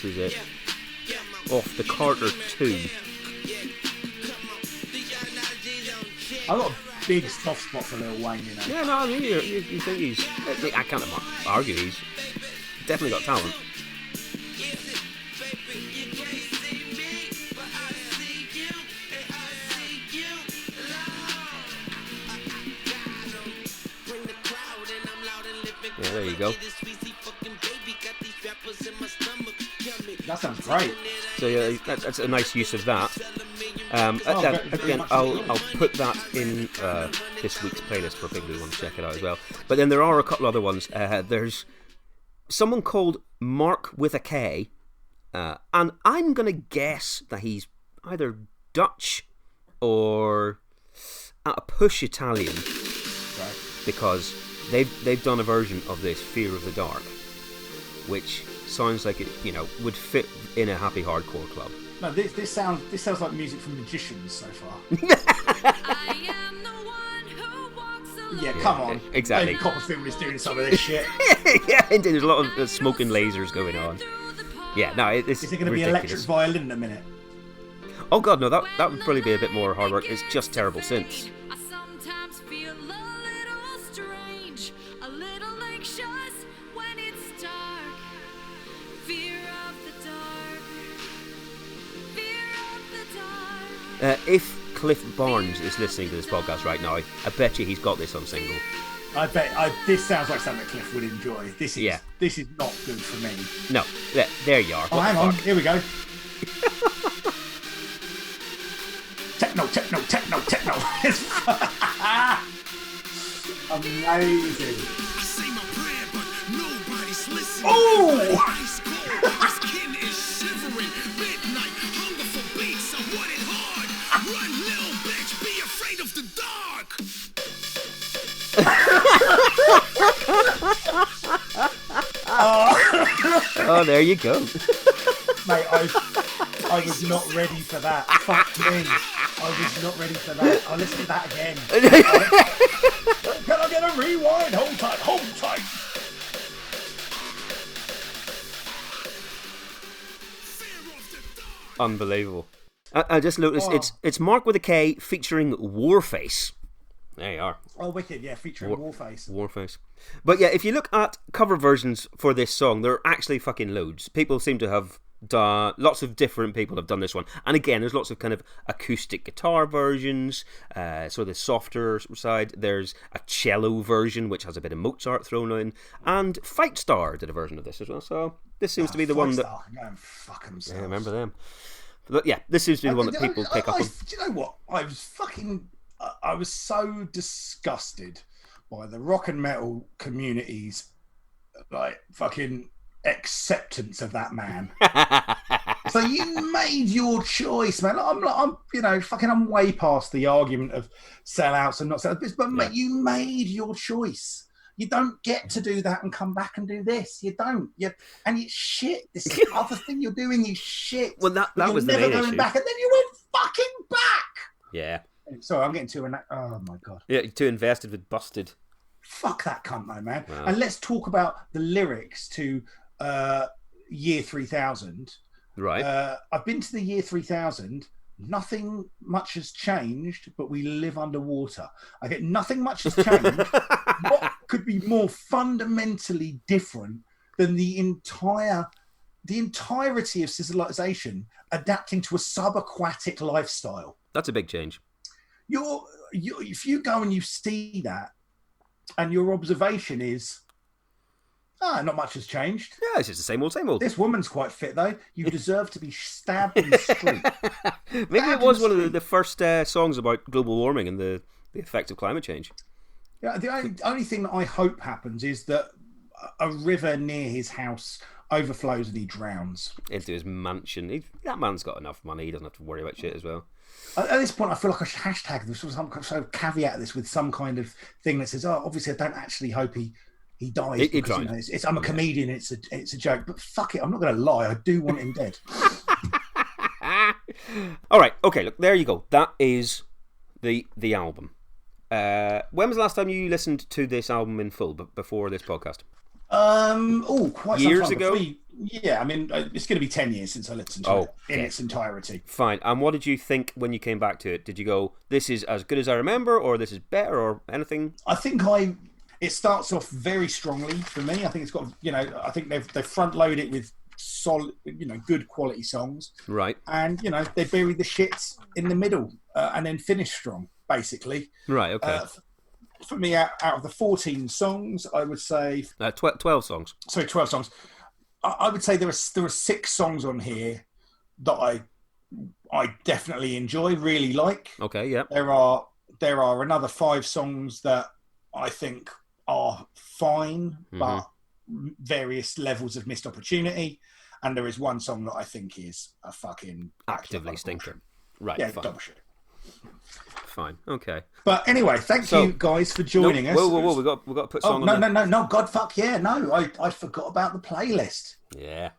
is it. Off the Carter 2. I've got a big soft spot for Lil Wayne, you know. Yeah, no, I mean, you think he's... I can't argue he's definitely got talent. Yeah, there you go. That sounds great. So yeah, that's a nice use of that. Again, I'll put that in this week's playlist for people who want to check it out as well. But then there are a couple other ones. There's someone called Mark with a K, and I'm gonna guess that he's either Dutch or at a push Italian, Right. because they've done a version of this Fear of the Dark, which sounds like it, would fit in a happy hardcore club. No, this sounds like music from Magicians so far. Yeah, come on. Exactly. David Copperfield is doing some of this shit. Yeah, indeed. There's a lot of smoke and lasers going on. Yeah, no, it's Is it going to be electric violin in a minute? Oh god, no, that would probably be a bit more hard work. It's just terrible synths. If Cliff Barnes is listening to this podcast right now, I bet you he's got this on single. This sounds like something that Cliff would enjoy. This is not good for me. No, there you are. Oh, hang on, here we go. Techno. Amazing. I say my prayer, but nobody's listening. Oh! My skin is shivering. Midnight, hunger for beats. I want it hard. Run, little bitch. Be afraid of the dark. Oh, there you go. Mate, I was not ready for that. Fuck me. I was not ready for that. I'll listen to that again. Can I get a rewind? Hold tight. Unbelievable. I just noticed it's Mark with a K featuring Warface. There you are. Oh, wicked, yeah, featuring Warface. Warface. But yeah, if you look at cover versions for this song, there are actually fucking loads. People seem to have done... Lots of different people have done this one. And again, there's lots of kind of acoustic guitar versions, so the softer side. There's a cello version, which has a bit of Mozart thrown in. And Fight Star did a version of this as well. So this seems to be the one that... Go fuck themselves. Yeah, remember them. But yeah, this seems to be the one that people pick up on. Do you know what? I was so disgusted by the rock and metal community's like fucking acceptance of that man. So you made your choice, man. I'm way past the argument of sellouts and not sellouts, but mate, you made your choice. You don't get to do that and come back and do this. You don't. And it's shit. This other thing you're doing is shit. Well, that was the main issue. You're never going back, and then you went fucking back. Yeah. Sorry, I'm getting too... Oh, my God. Yeah, too invested with Busted. Fuck that cunt, though, man. Wow. And let's talk about the lyrics to Year 3000. Right. I've been to the Year 3000. Nothing much has changed, but we live underwater. I get nothing much has changed. What could be more fundamentally different than the entirety of civilization adapting to a subaquatic lifestyle? That's a big change. If you go and you see that, and your observation is, not much has changed. Yeah, it's just the same old. This woman's quite fit, though. You deserve to be stabbed in the street. Maybe it was one of the first songs about global warming and the effect of climate change. Yeah, the only thing that I hope happens is that a river near his house overflows and he drowns. Into his mansion. That man's got enough money. He doesn't have to worry about shit as well. At this point, I feel like I should hashtag this or some sort of caveat this with some kind of thing that says, obviously I don't actually hope he dies. Because, I'm a comedian, it's a joke. But fuck it, I'm not going to lie. I do want him dead. All right, okay, look, there you go. That is the album. When was the last time you listened to this album in full, before this podcast? Quite years some time ago. Yeah, I mean, it's going to be 10 years since I listened to it in its entirety. Fine. And what did you think when you came back to it? Did you go, this is as good as I remember, or this is better, or anything? I think it starts off very strongly for me. I think it's got, I think they've front loaded it with solid, good quality songs. Right. And, they bury the shits in the middle and then finish strong, basically. Right, okay. For me, out of the 14 songs, I would say... 12 songs. Sorry, 12 songs. I would say there are 6 songs on here that I definitely enjoy, really like. Okay, yeah. There are another 5 songs that I think are fine, but various levels of missed opportunity. And there is one song that I think is a fucking... actively stinker. Right, yeah, fine. double shit. Fine, okay. But anyway, thank you guys for joining us. Whoa, we got to put song on. No, God, fuck yeah, no, I forgot about the playlist. Yeah.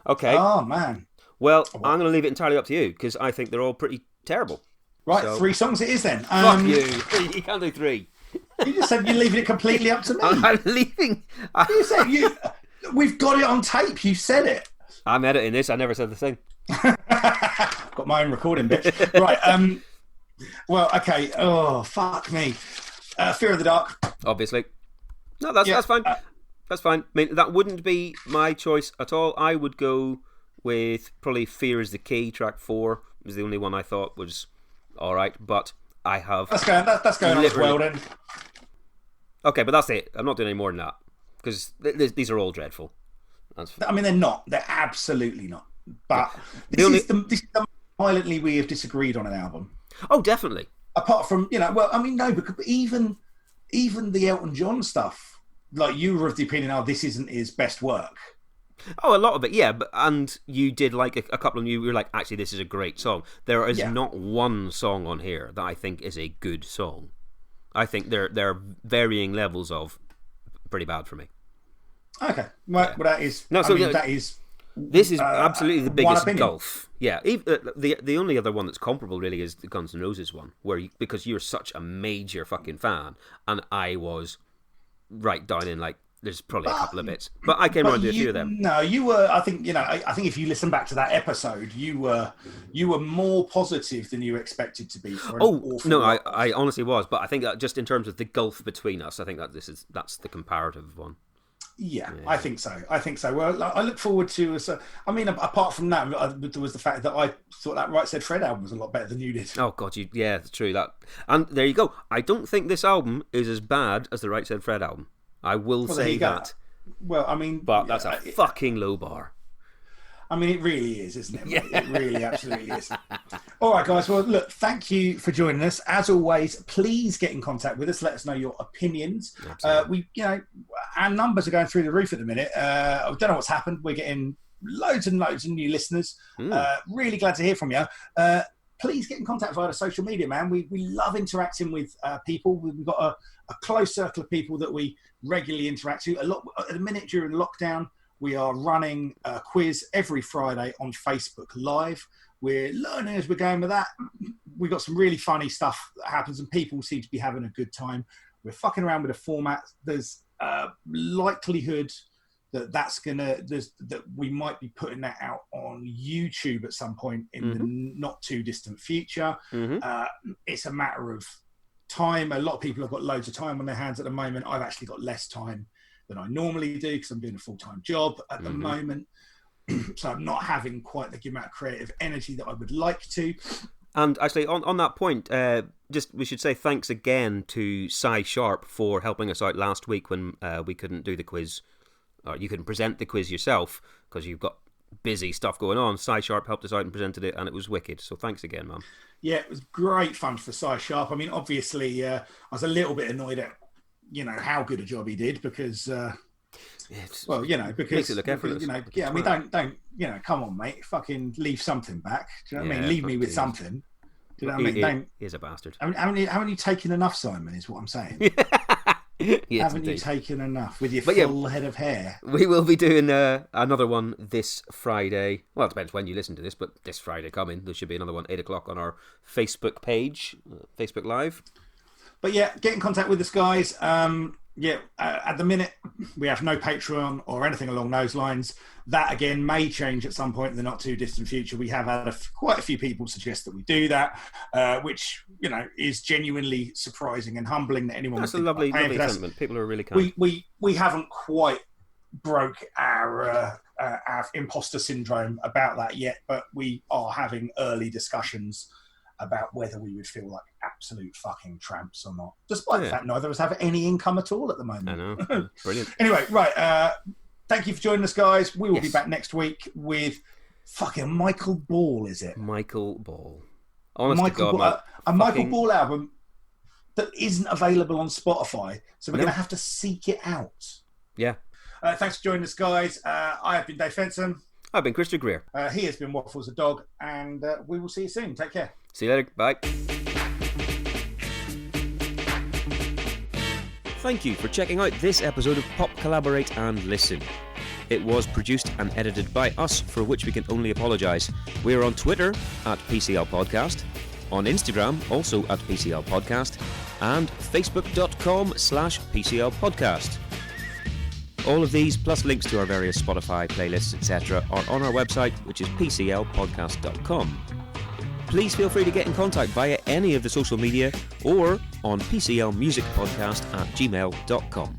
Okay. Oh man. Well, I'm going to leave it entirely up to you because I think they're all pretty terrible. Right, 3 songs it is then. Fuck you. You can't do 3. You just said you're leaving it completely up to me. I'm leaving. You said we've got it on tape. You said it. I'm editing this. I never said the thing. Got my own recording, bitch. Right. Well, okay. Oh, fuck me. Fear of the Dark. Obviously. No, that's fine. That's fine. I mean, that wouldn't be my choice at all. I would go with probably Fear is the Key, track 4. It was the only one I thought was all right, but I have... That's going on as well, then. Okay, but that's it. I'm not doing any more than that, because these are all dreadful. I mean, they're not. They're absolutely not. But this is the violently we have disagreed on an album. Oh, definitely. Apart from, well, I mean, no, because even the Elton John stuff, like, you were of the opinion, this isn't his best work. Oh, a lot of it, yeah. And you did like a couple of them. You were like, actually, this is a great song. There is not one song on here that I think is a good song. I think there are varying levels of pretty bad for me. Okay, well, that is. No, so that is. This is absolutely the biggest gulf. Yeah, the only other one that's comparable really is the Guns N' Roses one, because you're such a major fucking fan, and I was right down in like. There's probably a couple of bits, but I came around to a few of them. No, you were. I think I think if you listen back to that episode, you were more positive than you expected to be. I honestly was, but I think that just in terms of the gulf between us, I think that that's the comparative one. Yeah, I think so. Well, I look forward to. I mean, apart from that, there was the fact that I thought that Right Said Fred album was a lot better than you did. Oh God, yeah, true that. And there you go. I don't think this album is as bad as the Right Said Fred album. I will say that. Well, I mean... But that's a fucking low bar. I mean, it really is, isn't it? Yeah. It really absolutely is. All right, guys. Well, look, thank you for joining us. As always, please get in contact with us. Let us know your opinions. Our numbers are going through the roof at the minute. I don't know what's happened. We're getting loads and loads of new listeners. Really glad to hear from you. Please get in contact via social media, man. We love interacting with people. We've got a close circle of people that we regularly interact to. A lot at the minute during lockdown, we are running a quiz every Friday on Facebook Live. We're learning as we're going with that. We've got some really funny stuff that happens, and people seem to be having a good time. We're fucking around with the format. There's a likelihood that we might be putting that out on YouTube at some point in the not too distant future. It's a matter of time. A lot of people have got loads of time on their hands at the moment. I've actually got less time than I normally do because I'm doing a full-time job at the moment. So I'm not having quite the amount of creative energy that I would like to. And actually, on that point, we should say thanks again to Cy Sharp for helping us out last week when we couldn't do the quiz. Or you couldn't present the quiz yourself because you've got busy stuff going on. Cy Sharp helped us out and presented it, and it was wicked. So thanks again, man. Yeah, it was great fun for Cy Sharp. I mean, obviously, I was a little bit annoyed at how good a job he did because, because makes it look effortless. I mean, don't come on, mate, fucking leave something back. Do you know what I mean? Leave me with something. Do you know what I mean? He's a bastard. I mean, haven't you taken enough, Simon? Is what I'm saying. Yes, haven't you taken enough with your full head of hair? We will be doing another one this Friday. Well, it depends when you listen to this, but this Friday coming, there should be another one 8 o'clock on our Facebook page, Facebook Live. But yeah, get in contact with us, guys. Yeah, at the minute, we have no Patreon or anything along those lines. That, again, may change at some point in the not-too-distant future. We have had quite a few people suggest that we do that, which, you know, is genuinely surprising and humbling that anyone That's would a lovely sentiment. People are really kind. We haven't quite broke our imposter syndrome about that yet, but we are having early discussions about whether we would feel like absolute fucking tramps or not, despite the fact neither of us have any income at all at the moment. I know. Brilliant. Anyway, right. Thank you for joining us, guys. We will be back next week with fucking Michael Ball, is it? Michael Ball. Honest to God, Michael Ball album that isn't available on Spotify, so we're going to have to seek it out. Yeah. Thanks for joining us, guys. I have been Dave Fenson. I've been Krister Greer. He has been Waffles the Dog, and we will see you soon. Take care. See you later. Bye. Thank you for checking out this episode of Pop Collaborate and Listen. It was produced and edited by us, for which we can only apologise. We are on Twitter at PCL Podcast, on Instagram also at PCL Podcast, and Facebook.com/PCL Podcast. All of these, plus links to our various Spotify playlists, etc., are on our website, which is pclpodcast.com. Please feel free to get in contact via any of the social media or on pclmusicpodcast@gmail.com.